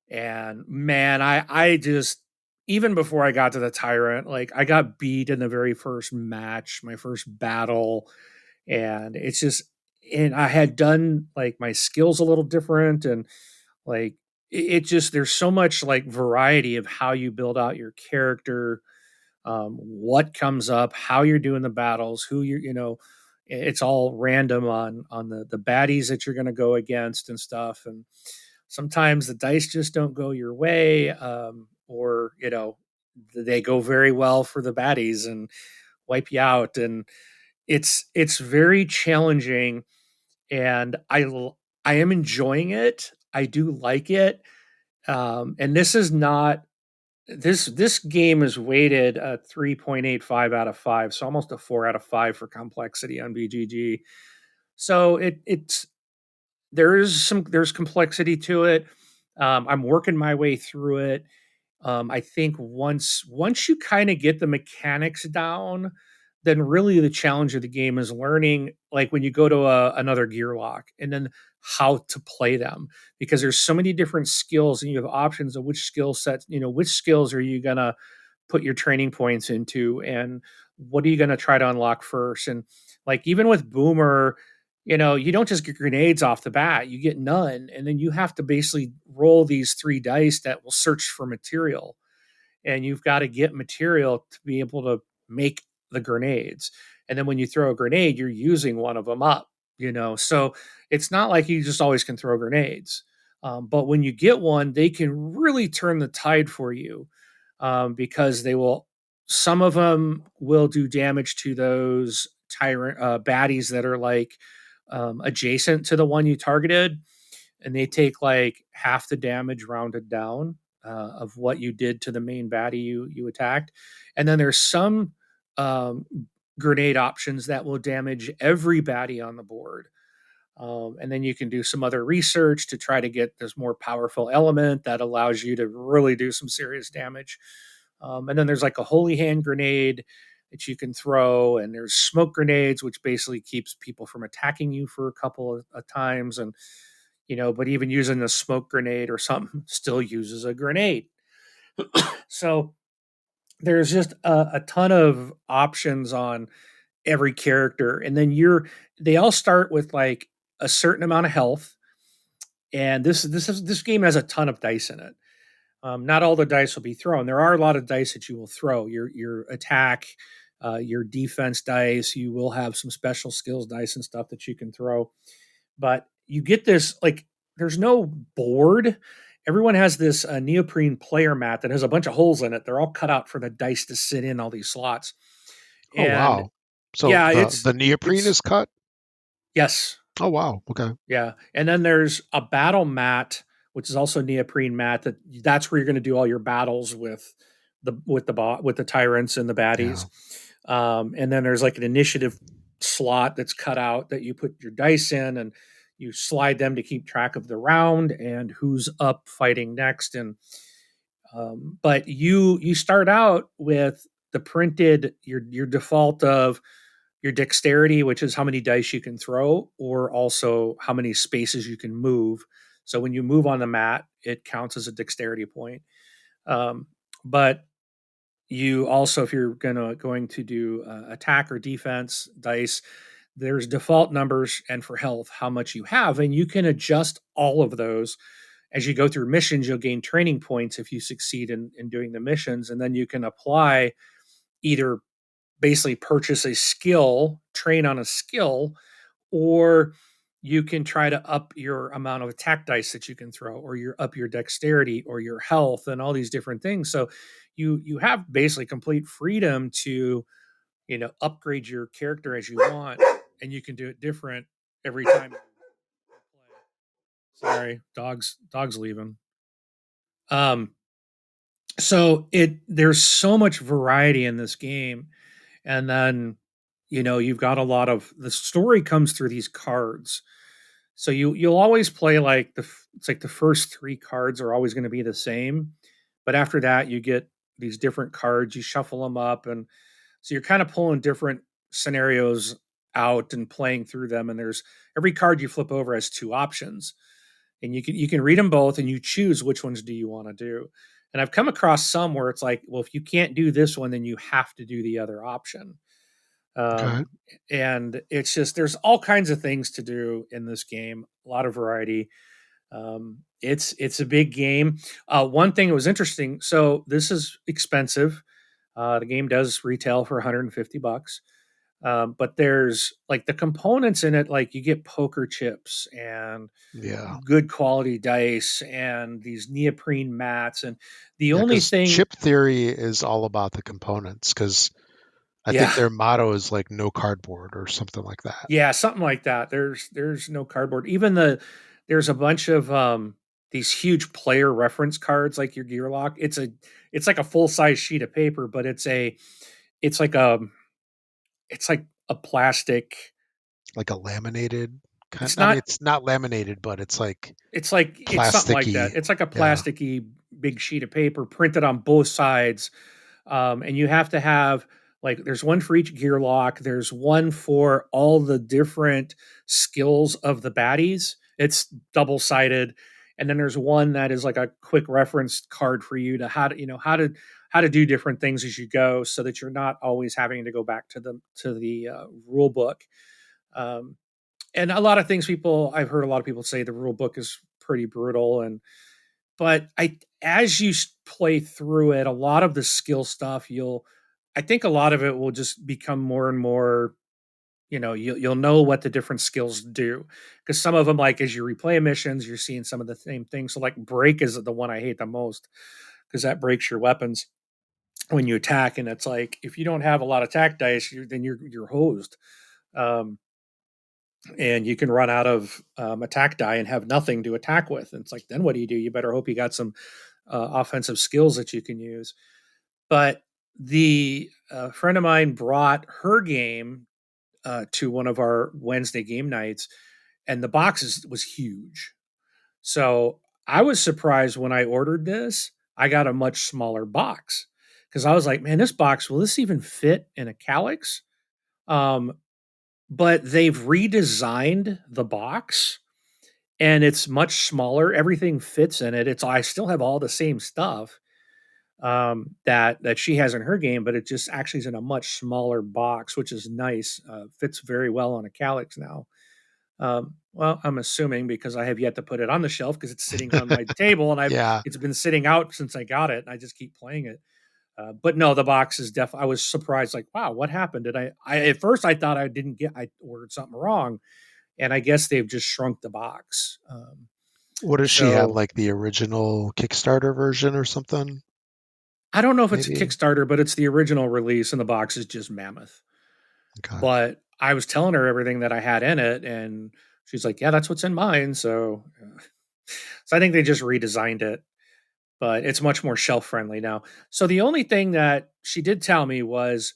And man, I just even before I got to the tyrant, like I got beat in the very first match, my first battle, and it's just and I had done like my skills a little different and like it just there's so much like variety of how you build out your character, what comes up, how you're doing the battles, who it's all random on the baddies that you're going to go against and stuff. And sometimes the dice just don't go your way, or they go very well for the baddies and wipe you out. And it's very challenging, and I am enjoying it. I do like it, and this game is weighted a 3.85 out of 5, so almost a 4 out of 5 for complexity on BGG. So there's complexity to it. I'm working my way through it. I think once you kind of get the mechanics down, then really the challenge of the game is learning, like when you go to another gear lock, and then how to play them, because there's so many different skills and you have options of which skill sets, which skills are you gonna put your training points into, and what are you gonna try to unlock first. And like even with Boomer, you don't just get grenades off the bat, you get none. And then you have to basically roll these 3 dice that will search for material. And you've got to get material to be able to make the grenades. And then when you throw a grenade, you're using one of them up. So it's not like you just always can throw grenades. But when you get one, they can really turn the tide for you, because some of them will do damage to those tyrant baddies that are like adjacent to the one you targeted, and they take like half the damage rounded down of what you did to the main baddie you attacked. And then there's some um, grenade options that will damage every baddie on the board. And then you can do some other research to try to get this more powerful element that allows you to really do some serious damage. And then there's like a holy hand grenade that you can throw, and there's smoke grenades, which basically keeps people from attacking you for a couple of times. And but even using a smoke grenade or something still uses a grenade. So there's just a ton of options on every character, and then they all start with like a certain amount of health, and this game has a ton of dice in it. Not all the dice will be thrown. There are a lot of dice that you will throw. Your attack, your defense dice. You will have some special skills dice and stuff that you can throw. But you get this like there's no board. Everyone has this neoprene player mat that has a bunch of holes in it. They're all cut out for the dice to sit in all these slots. Oh And wow. So yeah, the neoprene it's is cut? yes, Oh wow. Okay. yeah, and then there's a battle mat, which is also neoprene mat. That's where you're going to do all your battles with the tyrants and the Yeah. baddies. And then there's like an initiative slot that's cut out that you put your dice in, and you slide them to keep track of the round and who's up fighting next. And but you start out with the printed your default of your dexterity, which is how many dice you can throw, or also how many spaces you can move. So when you move on the mat, it counts as a dexterity point. But you also, if you're going to do attack or defense dice, there's default numbers, and for health, how much you have, and you can adjust all of those as you go through missions. You'll gain training points if you succeed in doing the missions, and then you can apply either basically purchase a skill, train on a skill, or you can try to up your amount of attack dice that you can throw, or your up your dexterity or your health and all these different things. So you have basically complete freedom to upgrade your character as you want, and you can do it different every time you play. Sorry, dogs leaving. Um, so there's so much variety in this game, and then you've got a lot of the story comes through these cards. So you'll always play like it's like the first three cards are always going to be the same, but after that you get these different cards. You shuffle them up, and so you're kind of pulling different scenarios out and playing through them. And there's every card you flip over has two options, and you can read them both, and you choose which ones do you want to do. And I've come across some where it's like, well, if you can't do this one, then you have to do the other option. Okay. um, and it's just there's all kinds of things to do in this game, a lot of variety. It's a big game. One thing that was interesting, so this is expensive. The game does retail for $150, but there's like the components in it, like you get poker chips and Yeah. good quality dice and these neoprene mats, and the Yeah, only because thing, chip theory is all about the components. Because I think yeah. their motto is like no cardboard or something like that. Yeah, something like that. There's no cardboard. Even there's a bunch of these huge player reference cards like your gear lock. It's like a full size sheet of paper, but it's like a it's like a plastic. Like a laminated kind. It's I mean, not it's not laminated, but it's like it's something like that. plasticky. It's like a Yeah. plasticky big sheet of paper printed on both sides. And you have to have like there's one for each gear lock. There's one for all the different skills of the baddies. It's double sided, and then there's one that is like a quick reference card for you to how to do different things as you go, so that you're not always having to go back to the rule book. Um, and a lot of things I've heard a lot of people say the rule book is pretty brutal, and but I as you play through it, a lot of the skill stuff I think a lot of it will just become more and more. You'll know what the different skills do, because some of them, like as you replay missions, you're seeing some of the same things. So like break is the one I hate the most, because that breaks your weapons when you attack, and it's like if you don't have a lot of attack dice, then you're hosed. Um, and you can run out of attack die and have nothing to attack with. And it's like, then what do? You better hope you got some offensive skills that you can use. But the friend of mine brought her game to one of our Wednesday game nights, and the box was huge. So I was surprised when I ordered this. I got a much smaller box because I was like, man, this box, will this even fit in a Calyx? Um, but they've redesigned the box and it's much smaller. Everything fits in it. It's I still have all the same stuff that she has in her game, but it just actually is in a much smaller box, which is nice. Fits very well on a Calyx now. Well, I'm assuming because I have yet to put it on the shelf because it's sitting on my table and I've Yeah. it's been sitting out since I got it and I just keep playing it. But no, the box is I was surprised, like, wow, what happened? Did I at first I thought I ordered something wrong, and I guess they've just shrunk the box. What does she have? So Like the original Kickstarter version or something? I don't know if it's a Maybe. Kickstarter, but it's the original release, and the box is just mammoth. Okay. But I was telling her everything that I had in it, and she's like, "Yeah, that's what's in mine." So I think they just redesigned it, but it's much more shelf friendly now. So the only thing that she did tell me was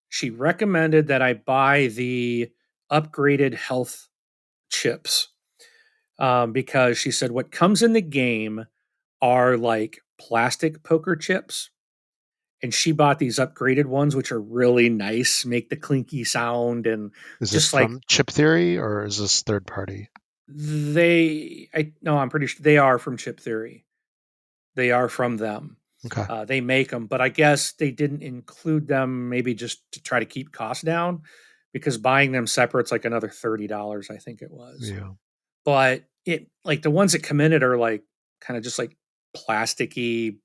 she recommended that I buy the upgraded health chips because she said what comes in the game are like plastic poker chips. And she bought these upgraded ones, which are really nice, make the clinky sound, and Is it just like from Chip Theory or is this third party? I no, I'm pretty sure they are from Chip Theory. They are from them. Okay. They make them, but I guess they didn't include them maybe just to try to keep costs down because buying them separate's like another $30, I think it was. Yeah. But it like the ones that come in it are like kind of just like plasticky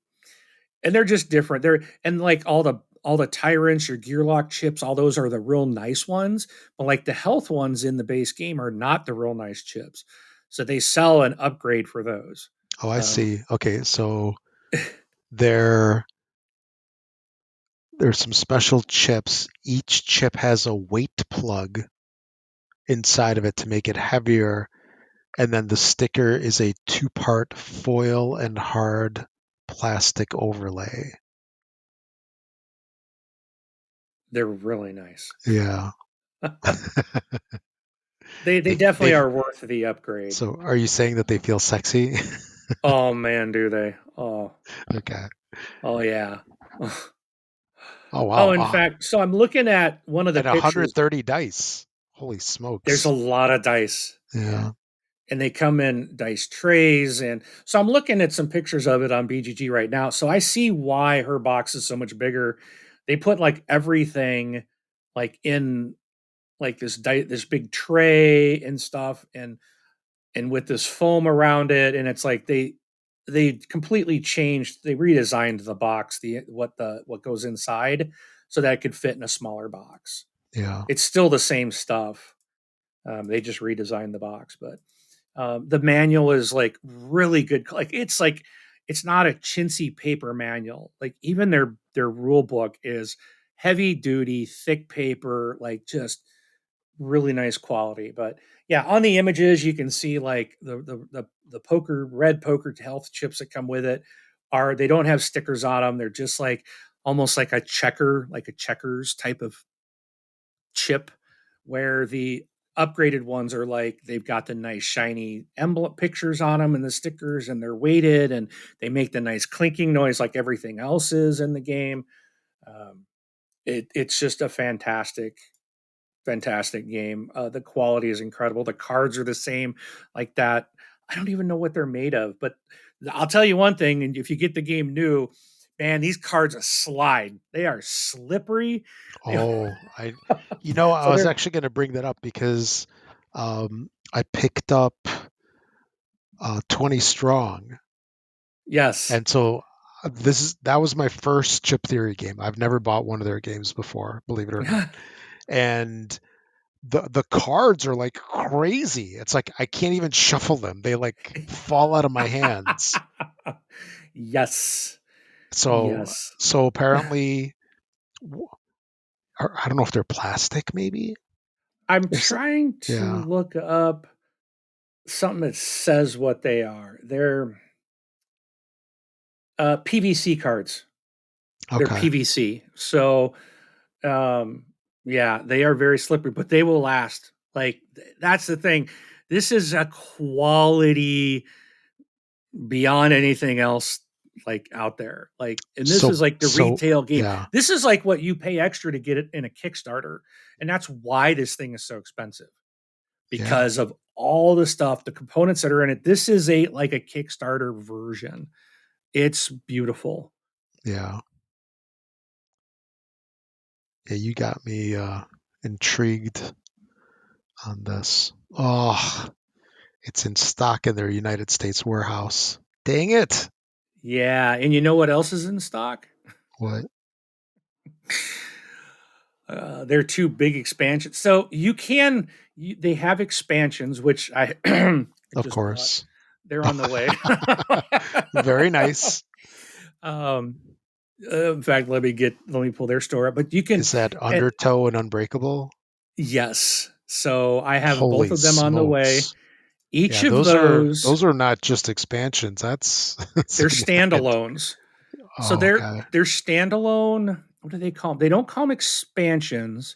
and they're just different. They're and like all the tyrants, your gear lock chips, all those are the real nice ones. But like the health ones in the base game are not the real nice chips. So they sell an upgrade for those. Oh, I Um, see. Okay, so there there's some special chips. Each chip has a weight plug inside of it to make it heavier, and then the sticker is a two-part foil and hard plastic overlay. they're really nice. Yeah. They They definitely are worth the upgrade. so are you saying that they feel sexy? Oh man, do they? Okay. Oh yeah. Oh Oh, wow. in fact, so I'm looking at one of the And pictures. 130 dice. Holy There's a smokes. lot of dice. Yeah. And they come in dice trays. And so I'm looking at some pictures of it on BGG right now. So I see why her box is so much bigger. They put like everything like in like this big tray and stuff and with this foam around it and it's like they completely changed they redesigned the box what goes inside so that it could fit in a smaller box. Yeah. It's still the same stuff. They just redesigned the box, but the manual is like really good. Like it's not a chintzy paper manual. Like even their rule book is heavy duty, thick paper, like just really nice quality. But yeah, on the images you can see like the poker red poker health chips that come with it are they don't have stickers on them. They're just like almost like a checkers type of chip where the upgraded ones are like they've got the nice shiny emblem pictures on them and the stickers and they're weighted and they make the nice clinking noise like everything else is in the game. um, it's just a fantastic game. The quality is incredible. The cards are the same, like that. I don't even know what they're made of, but I'll tell you one thing. And if you get the game new, man, these cards are slide. They are slippery. Oh, I So was they're actually going to bring that up because I picked up 20 Strong. yes. And so that was my first Chip Theory game. I've never bought one of their games before, believe it or not. And the cards are like crazy. It's like I can't even shuffle them. They like fall out of my hands. Yes. So Yes. so apparently I don't know if they're plastic maybe. I'm There's trying to yeah. look up something that says what they are. They're PVC cards. They're Okay. PVC. So, um, yeah, they are very slippery, but they will last. Like that's the thing. This is a quality beyond anything else like out there. Like, and this is like the So retail game. yeah, This is like what you pay extra to get it in a Kickstarter. And that's why this thing is so expensive yeah, because of all the stuff, the components that are in it. This is a like a Kickstarter version. It's beautiful. yeah, yeah. You got me intrigued on this. Oh, it's in stock in their United States warehouse. Dang it! Yeah, and you know what else is in stock? What? They're two big expansions. So they have expansions, which I I Of just bought. course. They're on the way. Very nice. um, in fact, let me pull their store up. But you can, Is that and Undertow and Unbreakable? yes. So I have both Holy of them on the way. smokes. Each Yeah, of those, those are not just expansions. That's they're significant. standalones. So Oh, okay. they're standalone. What do they call them? They don't call them expansions.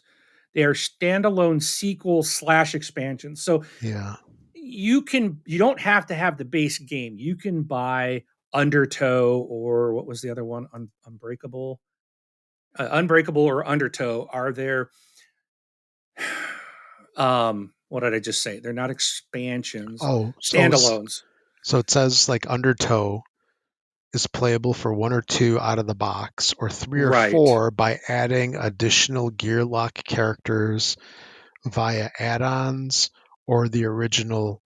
They are standalone sequel slash expansions. So Yeah. you don't have to have the base game. You can buy Undertow or what was the other one? Unbreakable. Unbreakable or Undertow are there. What did I just say? They're not expansions, Oh, standalones. so it says like Undertow is playable for one or two out of the box, or three or Right. four by adding additional gear lock characters via add-ons, or the original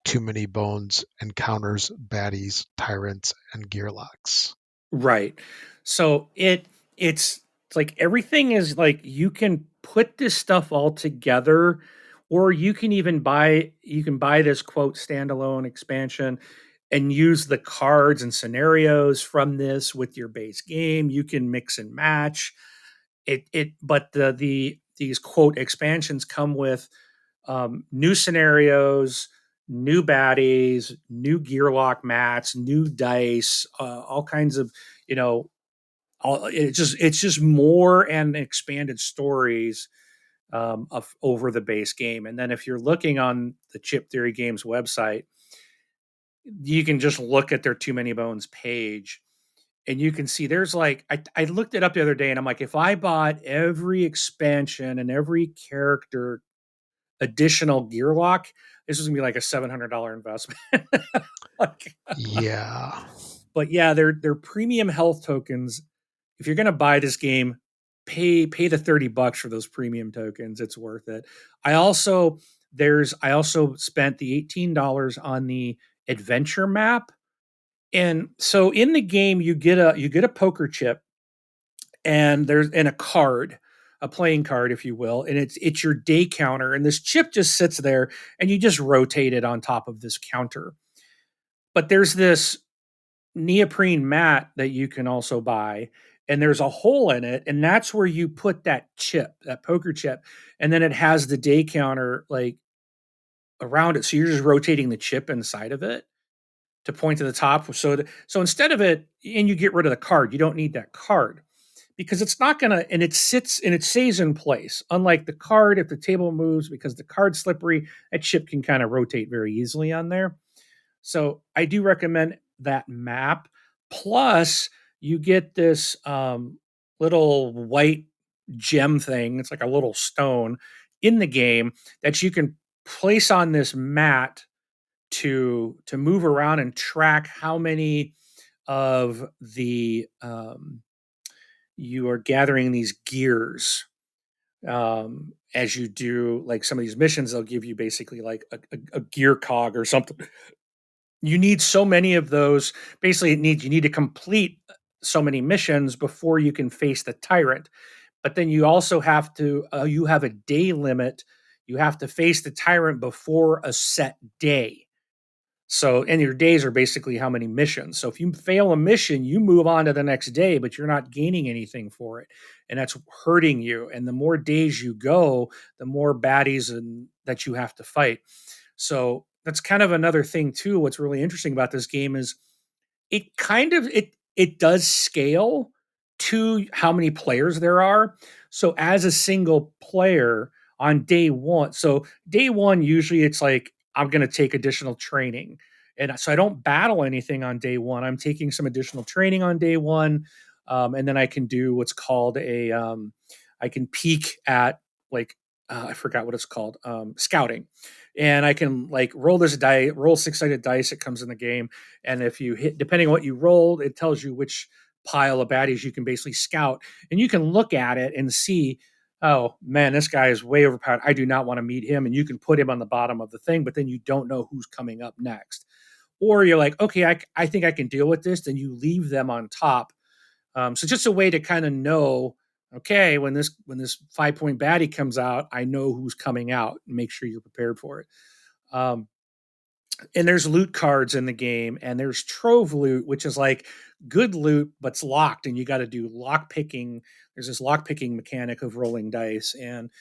Too Many Bones encounters baddies, tyrants, and gear locks. Right. So it's like everything is like you can put this stuff all together, or you can buy this quote standalone expansion and use the cards and scenarios from this with your base game. You can mix and match it, but these quote expansions come with new scenarios, new baddies, new gear lock mats, new dice, all kinds of, you know, it's just more and expanded stories of over the base game. And then if you're looking on the Chip Theory Games website, you can just look at their Too Many Bones page. And you can see there's like I looked it up the other day and I'm like, if I bought every expansion and every character additional gear lock, this was gonna be like a $700 investment. Like, Yeah. but yeah, they're premium health tokens. If you're gonna buy this game, pay the $30 for those premium tokens. It's worth it. I also spent the $18 on the adventure map. And so in the game you get a poker chip and a card, a playing card, if you will, and it's your day counter, and this chip just sits there, and you just rotate it on top of this counter. But there's this neoprene mat that you can also buy, and there's a hole in it, and that's where you put that chip, that poker chip, and then it has the day counter like around it, so you're just rotating the chip inside of it to point to the top. So instead of it, and you get rid of the card, you don't need that card because it's not gonna, and it sits and it stays in place. Unlike the card, if the table moves because the card's slippery, that chip can kind of rotate very easily on there. So I do recommend that map. Plus, you get this little white gem thing. It's like a little stone in the game that you can place on this mat to move around and track how many of the you are gathering these gears as you do like some of these missions. They'll give you basically like a gear cog or something. You need so many of those. Basically, you need to complete so many missions before you can face the tyrant. But then you also have to you have a day limit. You have to face the tyrant before a set day. So, and your days are basically how many missions. So, if you fail a mission, you move on to the next day, but you're not gaining anything for it. And that's hurting you. And the more days you go, the more baddies that you have to fight. So, that's kind of another thing, too. What's really interesting about this game is it does scale to how many players there are. So, as a single player, on day one. So day one, usually it's like I'm going to take additional training. And so I don't battle anything on day one. I'm taking some additional training on day one. And then I can do what's called I can peek at like, I forgot what it's called, scouting. And I can like roll this die, roll 6-sided dice. It comes in the game. And if you hit, depending on what you rolled, it tells you which pile of baddies you can basically scout. And you can look at it and see, oh man, this guy is way overpowered. I do not want to meet him. And you can put him on the bottom of the thing, but then you don't know who's coming up next. Or you're like, okay, I think I can deal with this. Then you leave them on top. So just a way to kind of know, okay, when this 5 point baddie comes out, I know who's coming out and make sure you're prepared for it. Um, and there's loot cards in the game, and there's trove loot, which is like good loot, but it's locked, and you got to do lock picking. There's this lock picking mechanic of rolling dice, and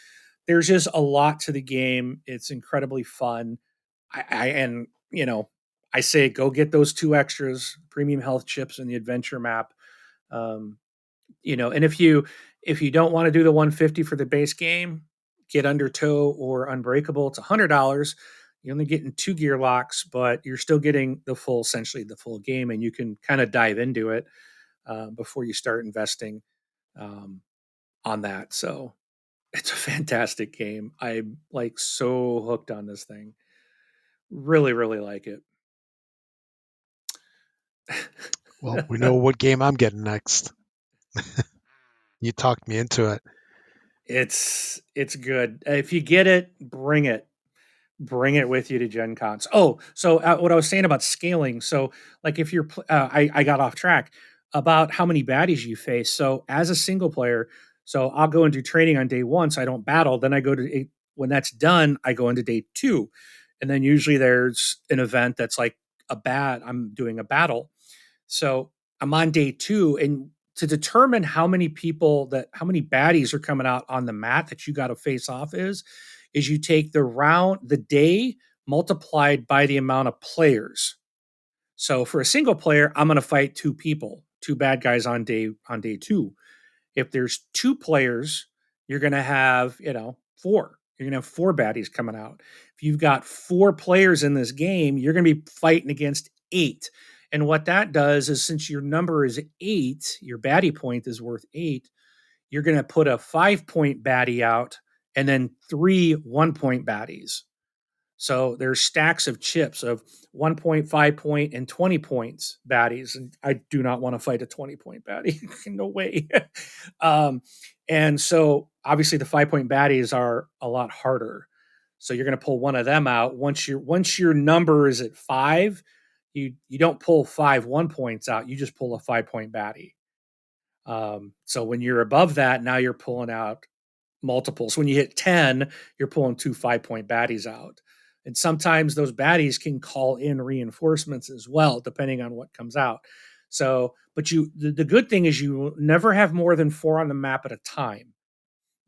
there's just a lot to the game. It's incredibly fun. And I say go get those two extras, premium health chips and the adventure map. Um, and if you don't want to do the 150 for the base game, get Undertow or Unbreakable. It's $100. You're only getting 2 gear locks, but you're still getting essentially the full game, and you can kind of dive into it before you start investing um, on that. So it's a fantastic game. I'm like so hooked on this thing. Really, really like it. Well, we know what game I'm getting next. You talked me into it. It's good. If you get it, bring it with you to Gen Cons. Oh, so what I was saying about scaling. So, like, if you're, I got off track about how many baddies you face. So, as a single player, so I'll go and do training on day one, so I don't battle. Then I go to when that's done, I go into day two, and then usually there's an event that's like I'm doing a battle. So I'm on day two, and to determine how many baddies are coming out on the mat that you got to face off is you take the day multiplied by the amount of players. So for a single player, I'm going to fight two people, two bad guys on day two. If there's two players, you're going to have, four. You're going to have four baddies coming out. If you've got four players in this game, you're going to be fighting against eight. And what that does is since your number is eight, your baddie point is worth eight, you're going to put a 5 point baddie out and then three 1 point baddies. So there's stacks of chips of 1 point, 5 point, and 20 points baddies. And I do not want to fight a 20 point baddie. No way. um, and so obviously the 5 point baddies are a lot harder. So you're going to pull one of them out. Once your number is at five, you don't pull 5 1 points out. You just pull a 5 point baddie. So when you're above that, now you're pulling out multiples. When you hit 10, you're pulling two 5 point baddies out. And sometimes those baddies can call in reinforcements as well, depending on what comes out. So, but the good thing is you never have more than four on the map at a time.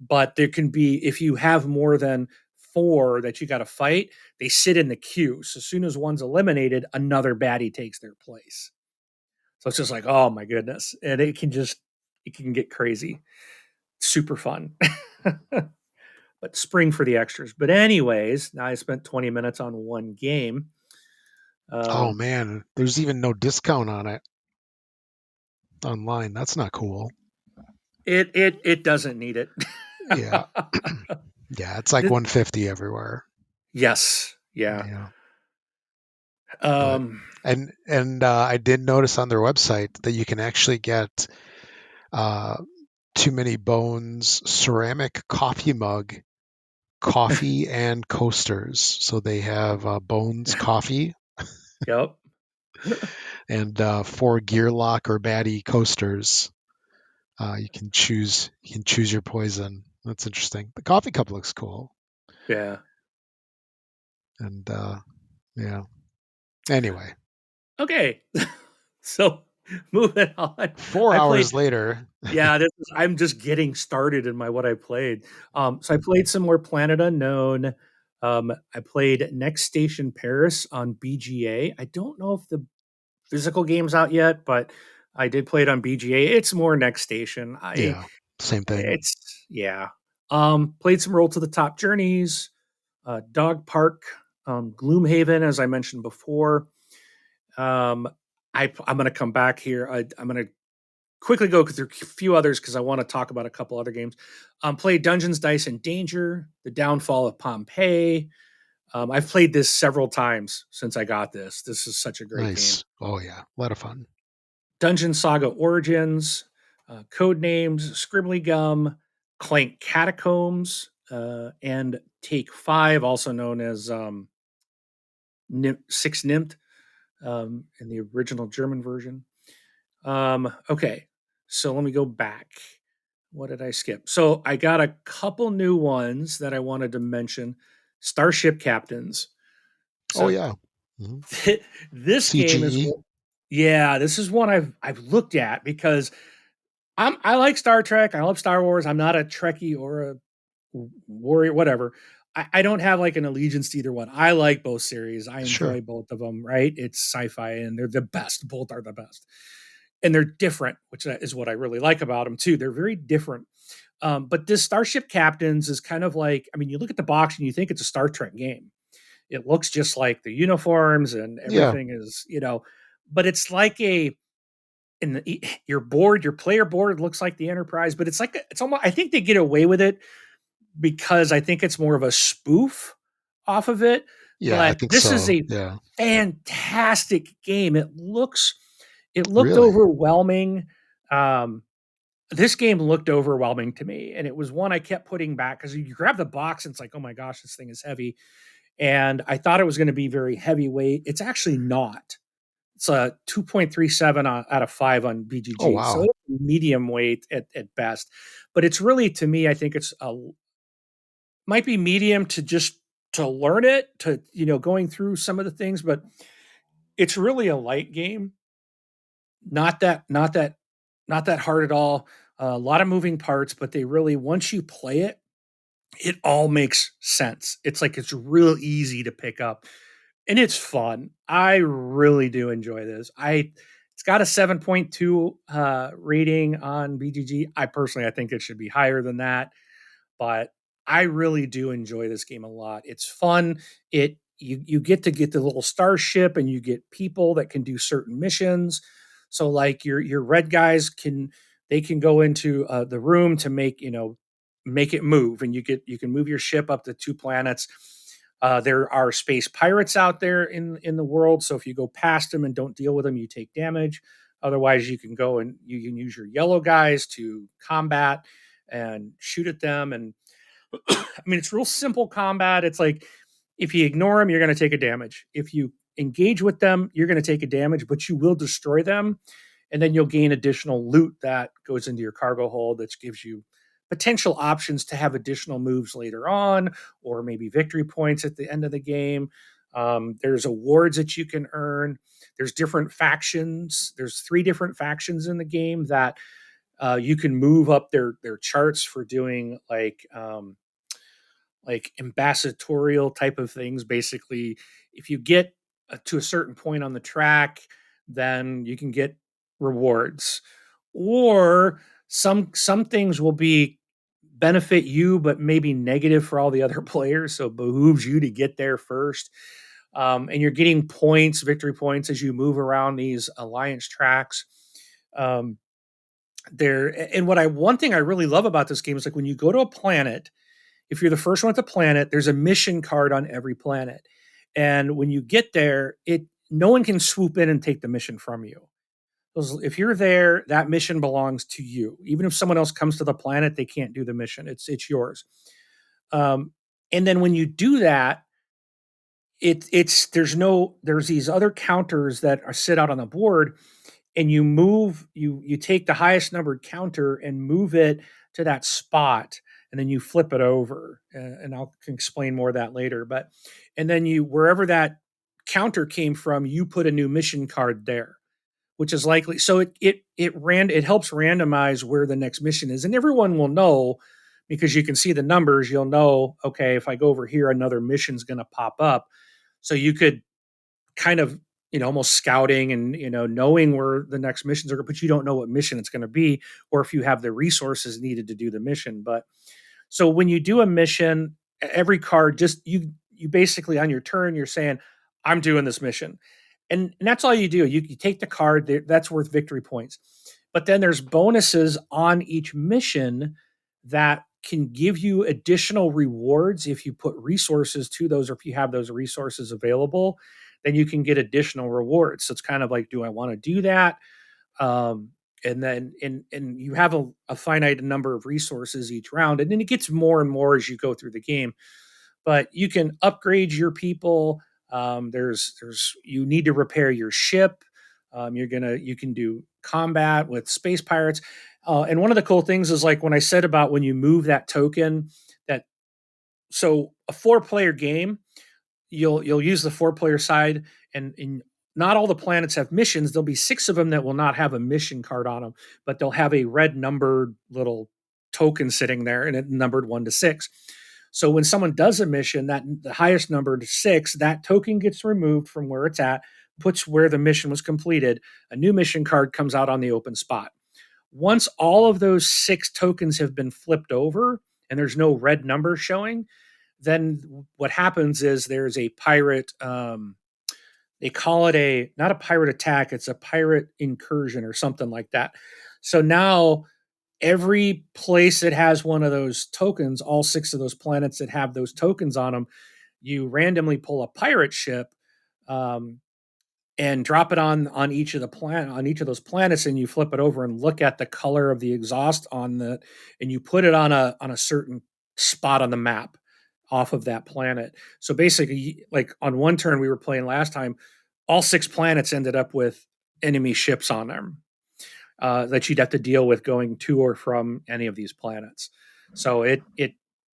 But there can be, if you have more than four that you got to fight, they sit in the queue. So as soon as one's eliminated, another baddie takes their place. So it's just like, oh my goodness. And it can get crazy. Super fun. But spring for the extras. But anyways, now I spent 20 minutes on one game. Oh Um, man, there's even no discount on it online. That's not cool. it doesn't need it. Yeah, yeah, it's like Th- 150 everywhere. yes, yeah. Yeah, but Um, I did notice on their website that you can actually get uh, Too Many Bones ceramic coffee mug, coffee and coasters. So they have Bones coffee yep, and 4 gear lock or baddie coasters. You can choose your poison. That's interesting. The coffee cup looks cool, yeah. and yeah. Anyway, Okay, so moving on. four I hours played. later. Yeah, I'm just getting started in my what I played. So I played some more Planet Unknown. I played Next Station Paris on BGA. I don't know if the physical game's out yet, but I did play it on BGA. It's more Next Station. Yeah, same thing. It's yeah. Played some Roll to the Top Journeys, Dog Park, Gloomhaven, as I mentioned before. Um, I'm going to come back here. I'm going to quickly go through a few others because I want to talk about a couple other games. Played Dungeons, Dice, and Danger, The Downfall of Pompeii. I've played this several times since I got this. This is such a great game. Nice. Oh yeah, a lot of fun. Dungeon Saga Origins, Code Names, Scribbly Gum, Clank Catacombs, and Take Five, also known as Six Nimmt in the original German version. Okay, so let me go back. What did I skip? So I got a couple new ones that I wanted to mention. Starship Captains. Oh So yeah. Hmm. this game is, CGE. yeah, this is one I've looked at because I like Star Trek. I love Star Wars. I'm not a Trekkie or a warrior, whatever. I don't have like an allegiance to either one. I like both series. I Sure. enjoy both of them. Right? It's sci-fi, and they're the best. Both are the best, and they're different, which is what I really like about them too. They're very different. But this Starship Captains is kind of like, I mean, you look at the box and you think it's a Star Trek game. It looks just like the uniforms and Yeah. everything is, but it's like your board, your player board looks like the Enterprise, but it's like it's almost. I think they get away with it because I think it's more of a spoof off of it. Yeah, I But think this is so. a Yeah. fantastic game. It looked Really? overwhelming. Um, this game looked overwhelming to me, and it was one I kept putting back because you grab the box and it's like, oh my gosh, this thing is heavy. And I thought it was going to be very heavyweight. It's actually not. It's a 2.37 out of 5 on Oh BGG. So wow. it's medium weight at best. But it's really, to me, I think it's might be medium to just to learn it, to, going through some of the things, but it's really a light game. Not that hard at all. A lot of moving parts, but they really, once you play it, it all makes sense. It's like it's real easy to pick up and it's fun. I really do enjoy this. It's got a 7.2 rating on BGG. I think it should be higher than that, but I really do enjoy this game a lot. It's fun. You get to get the little starship and you get people that can do certain missions. So like your red guys can go into the room to make it move, and you can move your ship up to two planets. There are space pirates out there in the world, so if you go past them and don't deal with them, you take damage. Otherwise, you can go and you can use your yellow guys to combat and shoot at them. And I mean, it's real simple combat. It's like if you ignore them, you're going to take a damage. If you engage with them, you're going to take a damage, but you will destroy them. And then you'll gain additional loot that goes into your cargo hold, that gives you potential options to have additional moves later on, or maybe victory points at the end of the game. There's awards that you can earn. There's different factions. There's 3 different factions in the game that you can move up their charts for doing like ambassadorial type of things. Basically, if you get to a certain point on the track, then you can get rewards, or some things will be benefit you but maybe negative for all the other players, so it behooves you to get there first. And you're getting points, victory points, as you move around these alliance tracks. um, there and what I one thing I really love about this game is, like, when you go to a planet, if you're the first one at the planet, there's a mission card on every planet. And when you get there, it no one can swoop in and take the mission from you. If you're there, that mission belongs to you. Even if someone else comes to the planet, they can't do the mission. It's yours. Um, and then when you do that, there's these other counters that are sit out on the board, and you take the highest numbered counter and move it to that spot, and then you flip it over, and I'll can explain more of that later. But and then you wherever that counter came from, you put a new mission card there, which is likely, so it helps randomize where the next mission is, and everyone will know, because you can see the numbers. You'll know, okay, if I go over here, another mission's going to pop up. So you could kind of, almost scouting and, knowing where the next missions are, but you don't know what mission it's going to be, or if you have the resources needed to do the mission. But So when you do a mission, every card just you basically on your turn you're saying I'm doing this mission, and that's all you do. You take the card that's worth victory points, but then there's bonuses on each mission that can give you additional rewards if you put resources to those, or if you have those resources available, then you can get additional rewards. So it's kind of like, do I want to do that? um, and then and you have a finite number of resources each round, and then it gets more and more as you go through the game. But you can upgrade your people. There's you need to repair your ship. You can do combat with space pirates. And one of the cool things is like when I said about when you move that token, that so a 4-player game, you'll use the 4-player side, and not all the planets have missions. There'll be 6 of them that will not have a mission card on them, but they'll have a red numbered little token sitting there, and it numbered 1 to 6. So when someone does a mission, that the highest number to 6, that token gets removed from where it's at, puts where the mission was completed. A new mission card comes out on the open spot. Once all of those 6 tokens have been flipped over and there's no red number showing, then what happens is there's a pirate. They call it a not a pirate attack; it's a pirate incursion or something like that. So now every place that has one of those tokens, all 6 of those planets that have those tokens on them, you randomly pull a pirate ship, um, and drop it on each of the on each of those planets, and you flip it over and look at the color of the exhaust on the, and you put it on a certain spot on the map off of that planet. So basically, like on one turn we were playing last time, all 6 planets ended up with enemy ships on them, that you'd have to deal with going to or from any of these planets. So it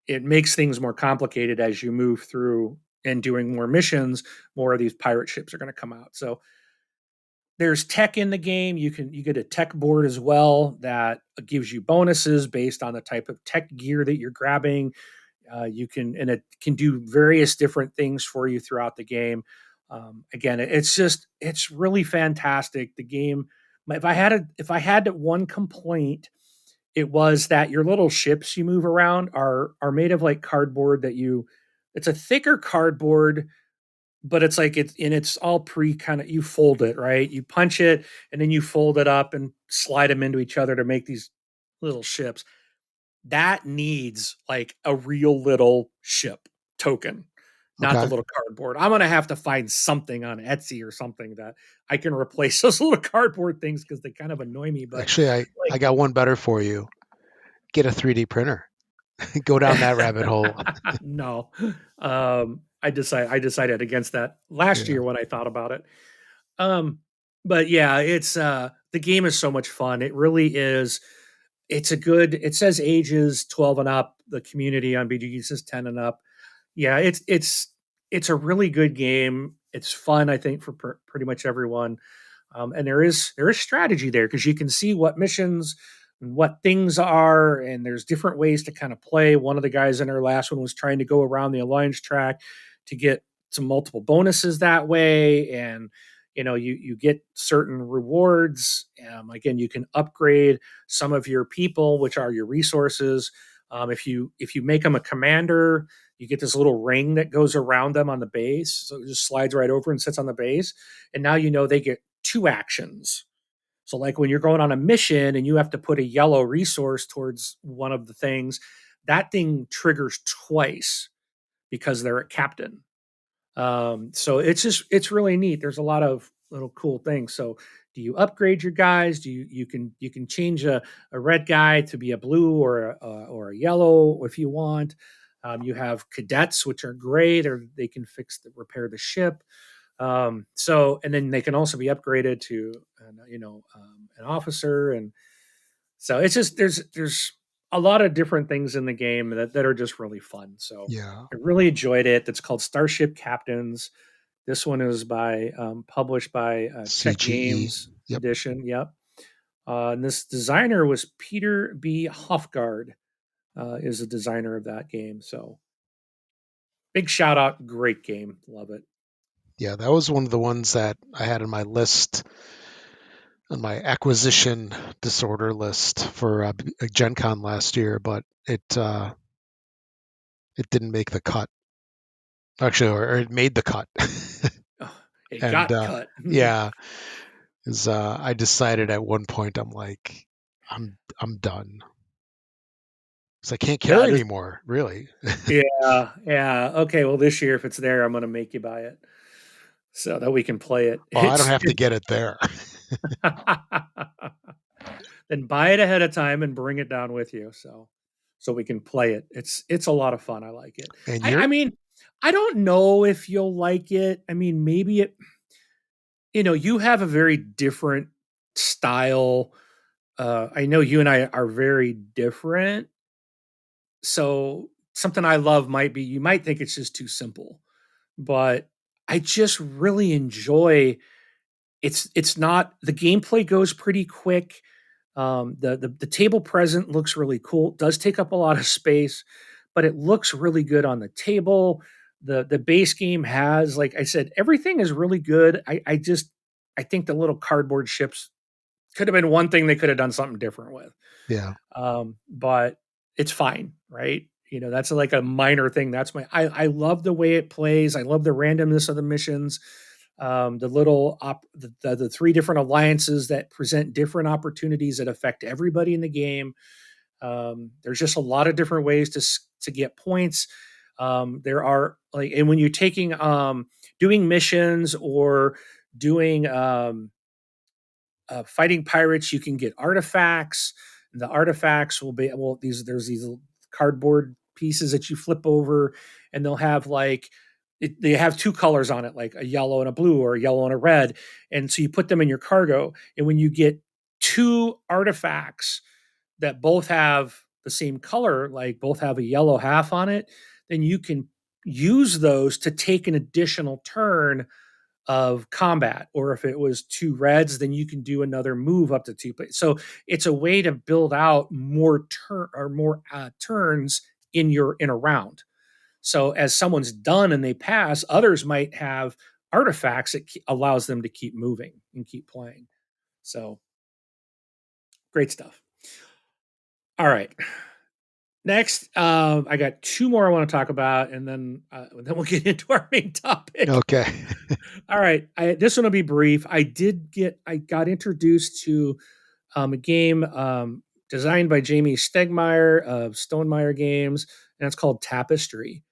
makes things more complicated as you move through and doing more missions. More of these pirate ships are going to come out. So there's tech in the game. You get a tech board as well that gives you bonuses based on the type of tech gear that you're grabbing. You can, and it can do various different things for you throughout the game. Again, it's really fantastic. The game. If I had one complaint, it was that your little ships you move around are made of like cardboard that you. It's a thicker cardboard, but it's like it's all pre kind of, you fold it, right? You punch it and then you fold it up and slide them into each other to make these little ships. That needs like a real little ship token, not the Okay. little cardboard. I'm gonna have to find something on Etsy or something that I can replace those little cardboard things because they kind of annoy me. But Actually, I got one better for you. Get a 3D printer. Go down that rabbit hole. no, I decided against that last Yeah. year when I thought about it. Um, but yeah, it's the game is so much fun. It really is. It's a good. It says ages 12 and up. The community on BGG says 10 and up. Yeah, it's a really good game. It's fun, I think, for pretty much everyone. And there is strategy there because you can see what missions and what things are, and there's different ways to kind of play. One of the guys in our last one was trying to go around the alliance track to get some multiple bonuses that way, and you get certain rewards. Again, you can upgrade some of your people, which are your resources. If you make them a commander, you get this little ring that goes around them on the base, so it just slides right over and sits on the base, and now they get 2 actions. So like when you're going on a mission and you have to put a yellow resource towards one of the things, that thing triggers twice because they're a captain. So it's really neat. There's a lot of little cool things. So do you upgrade your guys? Do you can change a red guy to be a blue or a yellow if you want. You have cadets, which are great, or they can repair the ship. So and then they can also be upgraded to an officer, and so it's just there's a lot of different things in the game that are just really fun. So Yeah. I really enjoyed it. It's called Starship Captains. This one is published by Czech CGE. Games Yep. Edition. Yep. And this designer was Peter B. Hofgaard, is the designer of that game. So big shout out, great game, love it. Yeah, that was one of the ones that I had on my list, on my acquisition disorder list for Gen Con last year, but it didn't make the cut. Actually, or it made the cut. Oh, it And got cut. yeah, is I decided at one point I'm like, I'm done. So I can't Yeah, carry anymore, really. yeah, yeah. Okay, well, this year if it's there, I'm gonna make you buy it so that we can play it. Oh, I don't It's have to get it there. then buy it ahead of time and bring it down with you so we can play it. It's a lot of fun. I like it. And I you're mean, I don't know if you'll like it. I mean, maybe it. You have a very different style. I know you and I are very different. So something I love might be you might think it's just too simple, but I just really enjoy it's not the gameplay goes pretty quick. The table present looks really cool. It does take up a lot of space, but it looks really good on the table. The base game has, like I said, everything is really good. I think the little cardboard ships could have been one thing they could have done something different with. yeah, But it's fine, right? That's like a minor thing. I love the way it plays. I love the randomness of the missions. The little the three different alliances that present different opportunities that affect everybody in the game. There's just a lot of different ways to get points. There are like, and when you're taking doing missions or doing fighting pirates, you can get artifacts. The artifacts will be there's these cardboard pieces that you flip over, and they'll have like they have two colors on it, like a yellow and a blue, or a yellow and a red. And so you put them in your cargo, and when you get two artifacts that both have the same color, like both have a yellow half on it, then you can use those to take an additional turn of combat. Or if it was two reds, then you can do another move up to two. So it's a way to build out more turns in a round. So as someone's done and they pass, others might have artifacts that allows them to keep moving and keep playing. So great stuff. All right. Next, I got two more I want to talk about, and then we'll get into our main topic. okay, All right, this one will be brief. I got introduced to a game designed by Jamie Stegmaier of Stonemaier Games, and it's called Tapestry.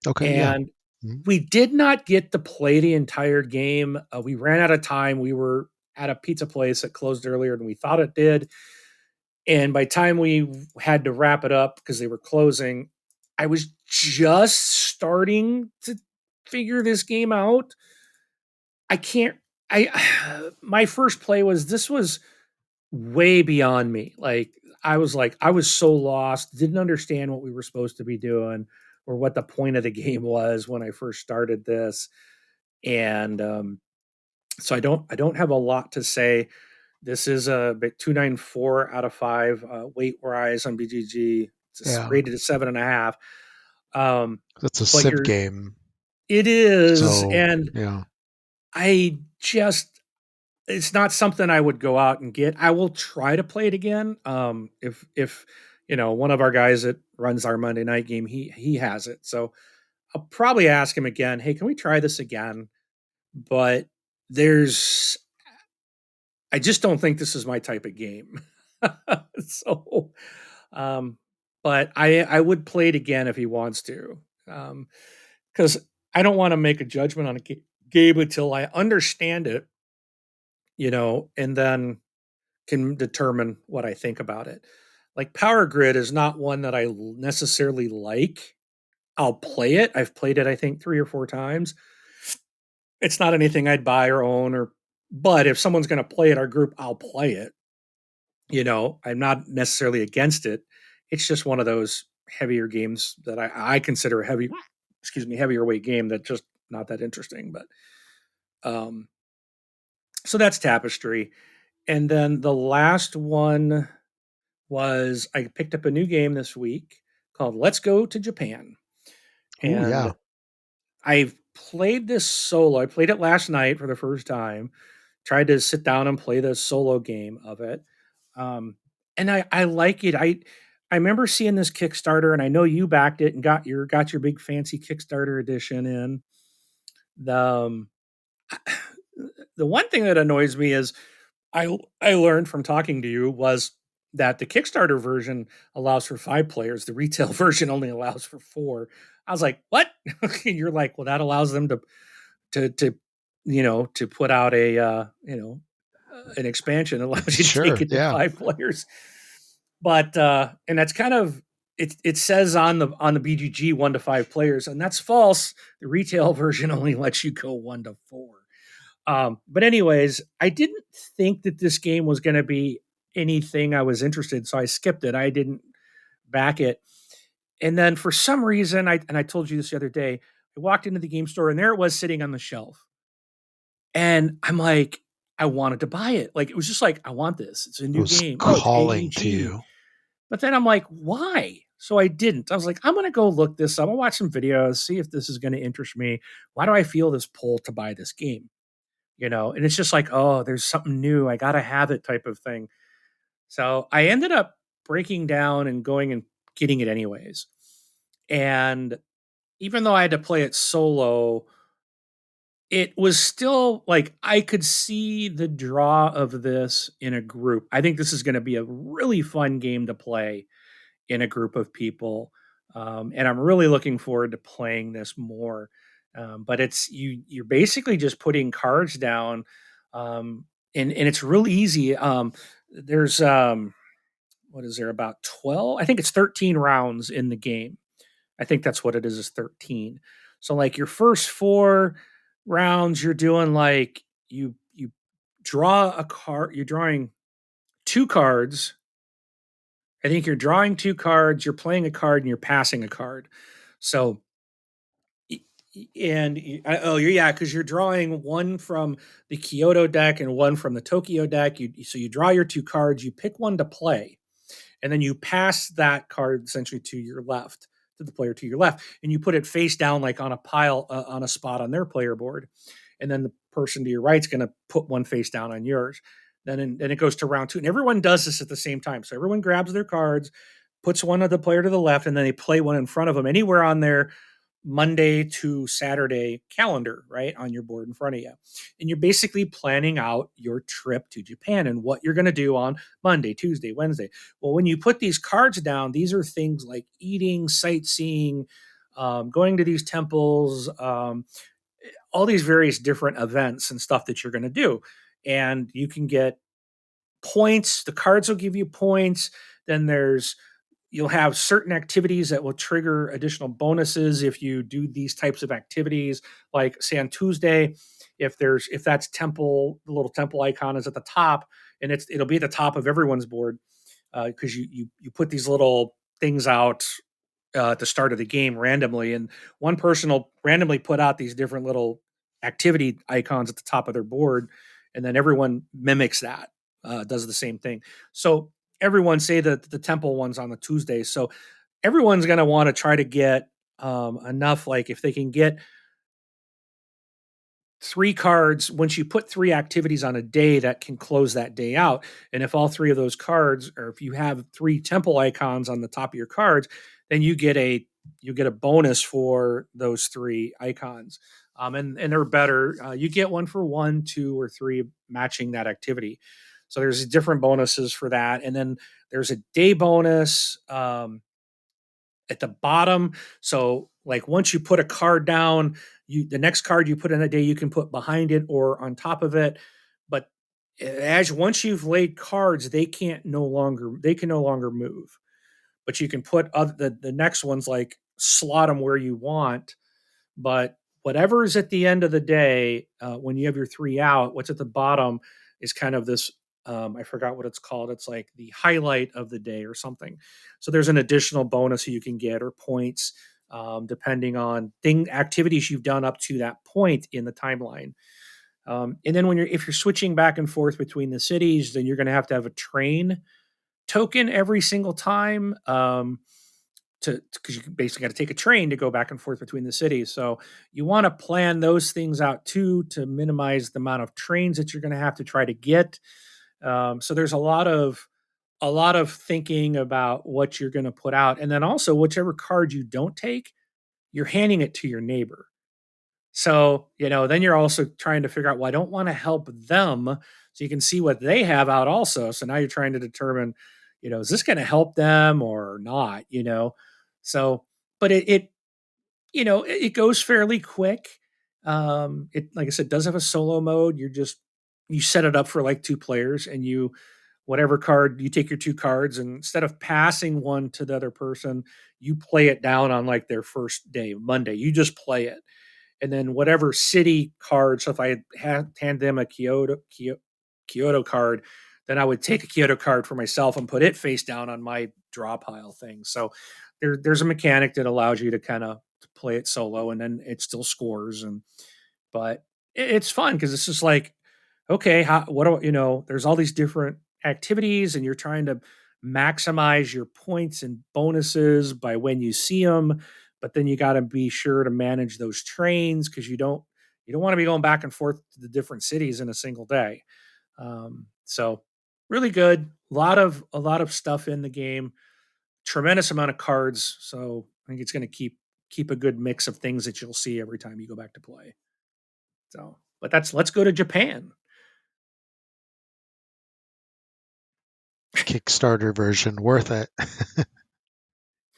okay, yeah, And mhm, we did not get to play the entire game. We ran out of time. We were at a pizza place that closed earlier than we thought it did. And by the time we had to wrap it up because they were closing, I was just starting to figure this game out. I can't I my first play was this was way beyond me. Like I was so lost, didn't understand what we were supposed to be doing or what the point of the game was when I first started this. And so I don't have a lot to say. This is a bit 294 out of 5 weight rise on BGG. It's yeah. rated at 7.5. Um, That's a but Civ game, it is, so and yeah, I just it's not something I would go out and get. I will try to play it again. If one of our guys that runs our Monday night game, he has it. So I'll probably ask him again, "Hey, can we try this again?" But there's I just don't think this is my type of game. So um but I would play it again if he wants to. Cuz I don't want to make a judgment on a game until I understand it, and then can determine what I think about it. Like Power Grid is not one that I necessarily like. I'll play it. I've played it I think 3 or 4 times. It's not anything I'd buy or own but if someone's going to play it our group, I'll play it. I'm not necessarily against it. It's just one of those heavier games that I consider a heavier weight game that just not that interesting. But um so that's Tapestry. And then the last one was I picked up a new game this week called Let's Go to Japan. oh yeah, And I've played this solo. I played it last night for the first time. Tried to sit down and play the solo game of it. And I like it. I remember seeing this Kickstarter, and I know you backed it and got your big fancy Kickstarter edition in. The the one thing that annoys me is I learned from talking to you was that the Kickstarter version allows for 5 players. The retail version only allows for 4. I was like, "What?" And you're like, "Well, that allows them to to put out an expansion that allows you to take Sure. it to Yeah. 5 players." But and that's kind of it says on the BGG 1 to 5 players, and that's false. The retail version only lets you go 1 to 4. But anyways, I didn't think that this game was going to be anything I was interested in, so I skipped it. I didn't back it. And then for some reason, I told you this the other day, I walked into the game store and there it was sitting on the shelf. And I'm like, I wanted to buy it. Like it was just like, I want this. It's a It new was game. Oh, it's calling to AEG. you. But then I'm like, why? So I didn't. I was like, I'm going to go look this up. I'll watch some videos, see if this is going to interest me. Why do I feel this pull to buy this game? And it's just like, oh, there's something new. I got to have it type of thing. So I ended up breaking down and going and getting it anyways. And even though I had to play it solo, it was still like I could see the draw of this in a group. I think this is going to be a really fun game to play in a group of people. And I'm really looking forward to playing this more. But you're basically just putting cards down, and it's really easy. There's what is there about 12? I think it's 13 rounds in the game. I think that's what it is 13. So like your first 4 rounds, you're doing like you draw a card. You're drawing 2 cards. I think you're drawing 2 cards, you're playing a card, and you're passing a card. So, oh, yeah, because you're drawing one from the Kyoto deck and one from the Tokyo deck. So you draw your 2 cards, you pick one to play, and then you pass that card essentially to your left, to the player to your left, and you put it face down like on a pile, on a spot on their player board, and then the person to your right is going to put one face down on yours. Then it goes to round 2, and everyone does this at the same time. So everyone grabs their cards, puts one of the player to the left, and then they play one in front of them anywhere on their Monday to Saturday calendar, right, on your board in front of you. And you're basically planning out your trip to Japan and what you're going to do on Monday, Tuesday, Wednesday. Well, when you put these cards down, these are things like eating, sightseeing, going to these temples, all these various different events and stuff that you're going to do. And you can get points. The cards will give you points. Then you'll have certain activities that will trigger additional bonuses if you do these types of activities. Like say on Tuesday, if that's temple, the little temple icon is at the top, and it'll be at the top of everyone's board because you put these little things out at the start of the game randomly, and one person will randomly put out these different little activity icons at the top of their board, and then everyone mimics that, does the same thing. So everyone say that the temple one's on the Tuesday, so everyone's going to want to try to get enough. Like if they can get 3 cards, once you put 3 activities on a day, that can close that day out. And if all 3 of those cards, or if you have 3 temple icons on the top of your cards, then you get a bonus for those 3 icons. And they're better. You get one for 1, 2, or 3 matching that activity. So there's different bonuses for that. And then there's a day bonus at the bottom. So like once you put a card down, the next card you put in a day you can put behind it or on top of it. But as once you've laid cards, they can no longer move. But you can put the next ones, like slot them where you want. But whatever is at the end of the day, when you have your 3 out, what's at the bottom is kind of this. I forgot what it's called. It's like the highlight of the day or something. So there's an additional bonus you can get, or points, depending on activities you've done up to that point in the timeline. And then if you're switching back and forth between the cities, then you're going to have a train token every single time. Because you basically got to take a train to go back and forth between the cities. So you want to plan those things out too, to minimize the amount of trains that you're going to have to try to get. So there's a lot of a lot of thinking about what you're going to put out. And then also, whichever card you don't take, you're handing it to your neighbor. So, then you're also trying to figure out, well, I don't want to help them. So you can see what they have out also. So now you're trying to determine, is this going to help them or not? So, but it goes fairly quick. It, like I said, does have a solo mode. You set it up for like two players, and whatever card you take your two cards, and instead of passing one to the other person, you play it down on like their first day, Monday. You just play it, and then whatever city card. So if I hand them a Kyoto card, then I would take a Kyoto card for myself and put it face down on my draw pile thing. So there's a mechanic that allows you to kind of play it solo, and then it still scores. But it's fun because it's just like, okay, what do there's all these different activities, and you're trying to maximize your points and bonuses by when you see them, but then you got to be sure to manage those trains because you don't want to be going back and forth to the different cities in a single day. So really good, a lot of stuff in the game, tremendous amount of cards. So I think it's going to keep a good mix of things that you'll see every time you go back to play. So, but let's go to Japan. Kickstarter version, worth it.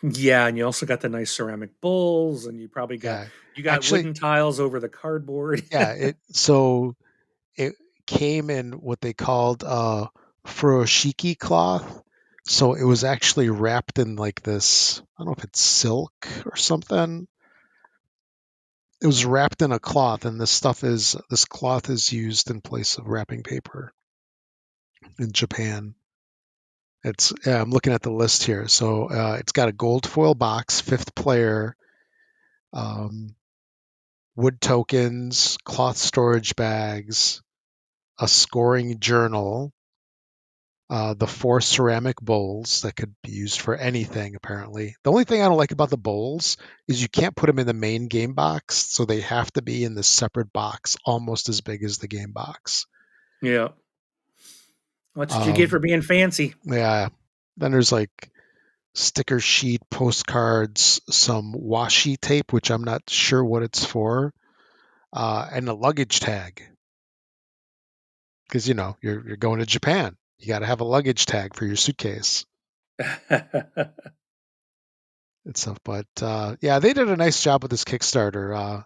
Yeah, and you also got the nice ceramic bowls, and Yeah, you got actually, wooden tiles over the cardboard. yeah. It came in what they called furoshiki cloth. So it was actually wrapped in like this. I don't know if it's silk or something. It was wrapped in a cloth, and this cloth is used in place of wrapping paper in Japan. I'm looking at the list here. So it's got a gold foil box, fifth player, um, wood tokens, cloth storage bags, a scoring journal, the four ceramic bowls that could be used for anything, apparently. The only thing I don't like about the bowls is you can't put them in the main game box, so they have to be in this separate box, almost as big as the game box. Yeah. What did you get for Um, being fancy? yeah. Then there's like sticker sheet, postcards, some washi tape, which I'm not sure what it's for, and a luggage tag. Because you're going to Japan, you got to have a luggage tag for your suitcase and stuff. But yeah, they did a nice job with this Kickstarter.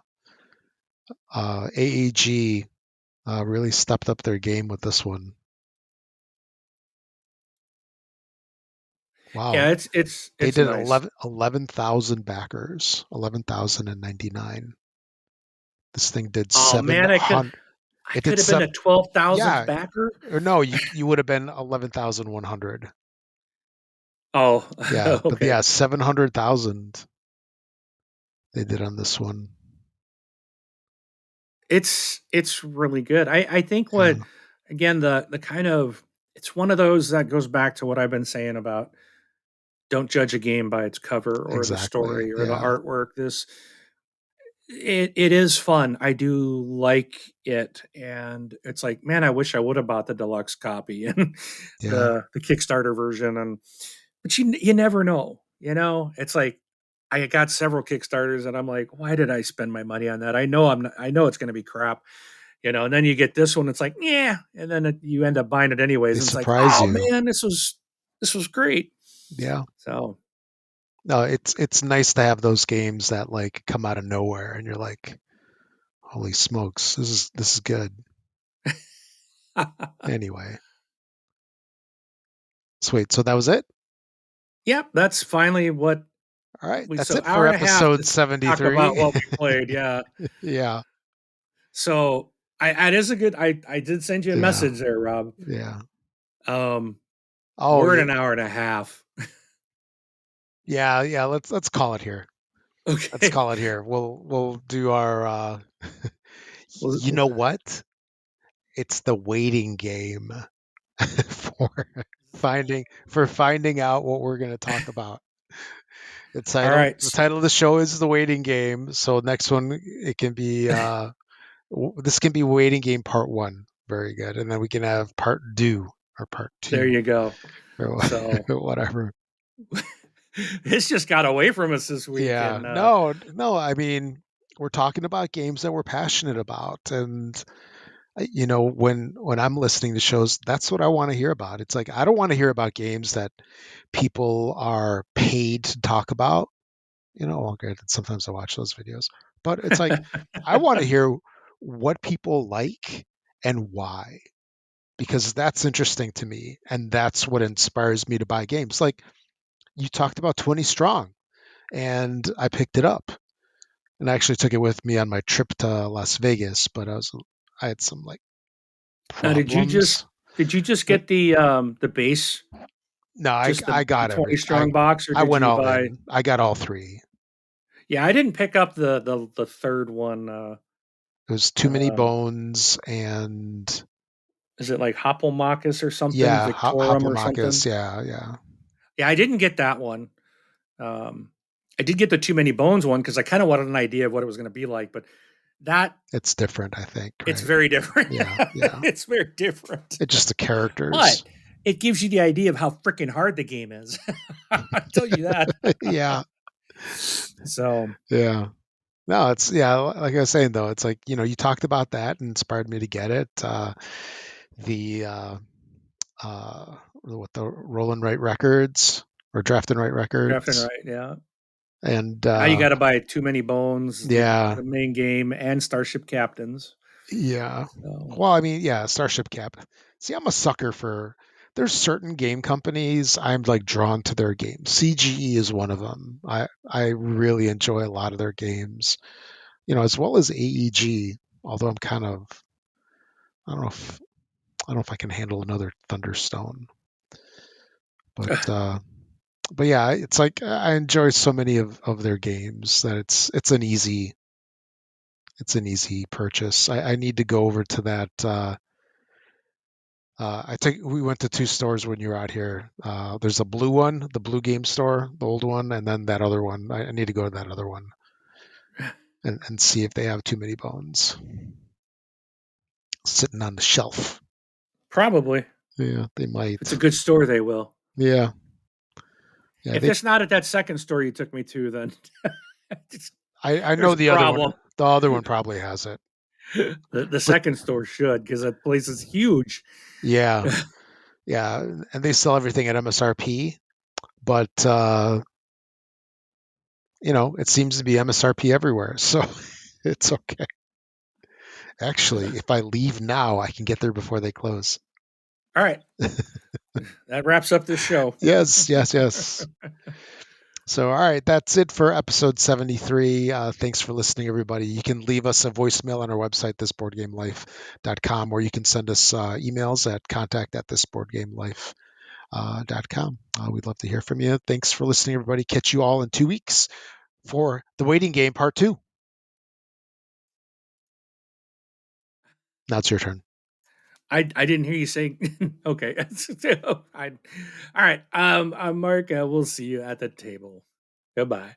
AEG really stepped up their game with this one. Wow, Yeah, they it's did nice. 11,000 backers, 11,099. This thing did Oh man, 700. I It did could have been a seven. 12,000th Yeah, backer. or no, you would have been 11,100. Oh, Yeah, but okay. yeah, 700,000 they did on this one. It's really good. I think Yeah, what, again, the kind of, it's one of those that goes back to what I've been saying about don't judge a game by its cover or the exactly. story or the Yeah, artwork. It is fun. I do like it, and it's like, man, I wish I would have bought the deluxe copy and yeah. the Kickstarter version. And but you never know. It's like I got several Kickstarters, and I'm like, why did I spend my money on that? I know I'm not, I know it's going to be crap. And then you get this one, it's like, yeah, and then you end up buying it anyways, They and it's like, surprise oh you. man, this was great. Yeah. So No, it's nice to have those games that like come out of nowhere and you're like, holy smokes, this is good. Anyway, sweet. So that was it. yep, that's finally what All right, we that's so it for hour and a half episode to talk about 73. what we played. Yeah. Yeah. So it is a good. I did send you a Yeah. message there, Rob. Yeah. Um, Oh, we're at yeah. an hour and a half. Yeah, yeah, let's call it here. Let's Okay. call it here. We'll do our you Well, know what? It's the waiting game for finding out what we're going to talk about. all right. The title of the show is the waiting game. So next one it can be this can be waiting game part 1. Very good. And then we can have part 2 or part There 2. you go. or So whatever. this just got away from us this week, Yeah. and No, no. I mean, we're talking about games that we're passionate about, and when I'm listening to shows, that's what I want to hear about. It's like I don't want to hear about games that people are paid to talk about. Well, granted, sometimes I watch those videos, but it's like I want to hear what people like and why, because that's interesting to me, and that's what inspires me to buy games. Like you talked about 20 Strong, and I picked it up, and I actually took it with me on my trip to Las Vegas, but I had some like now, problems. did you just But get the base, no, just I the got 20 every I strong box, or I did went you all buy? in. I got all three. Yeah, I didn't pick up the third one. It was Too Many Um, Bones and is it like Hoppelmachus or something, yeah, Victorum or something? Hoppelmachus. Yeah, yeah. Yeah, I didn't get that one. Um, I did get the Too Many Bones one because I kind of wanted an idea of what it was going to be like, but that It's different, I think, it's right? very different. Yeah, yeah. It's very different, It's just the characters. but it gives you the idea of how freaking hard the game is. I tell you that. Yeah, So yeah. No, it's yeah. Like I was saying though, it's like you talked about that and inspired me to get it. The what the Roll and Write records or Draft and Write drafting records, right, yeah. and Now you got to buy Too Many Bones, yeah, the main game, and Starship Captains. yeah. So Well, I mean, yeah, Starship Cap. See, I'm a sucker for. There's certain game companies I'm like drawn to their games. CGE is one of them. I really enjoy a lot of their games. As well as AEG. Although I'm kind of I don't know if I don't know if I can handle another Thunderstone, but yeah, it's like I enjoy so many of their games that it's an easy purchase. I need to go over to that. We went to two stores when you were out here. There's a blue one, the blue game store, the old one, and then that other one. I need to go to that other one and see if they have Too Many Bones sitting on the shelf. probably, if Yeah, they it's a might. good store, they will. Yeah, yeah. If it's not at that second store you took me to, then I know there's a the other one. problem. The other one probably has it, The but second store should, because that place is huge. yeah, yeah, and they sell everything at MSRP. But it seems to be MSRP everywhere, so it's okay. Actually, if I leave now, I can get there before they close. All right, that wraps up this show. Yes, yes, yes. So, all right, that's it for episode 73. Thanks for listening, everybody. You can leave us a voicemail on our website, thisboardgamelife.com, or you can send us emails at contact@thisboardgamelife.com. We'd love to hear from you. Thanks for listening, everybody. Catch you all in 2 weeks for the waiting game part 2. Now it's your turn. I didn't hear you say okay. All right. I'm Mark. We'll see you at the table. Goodbye.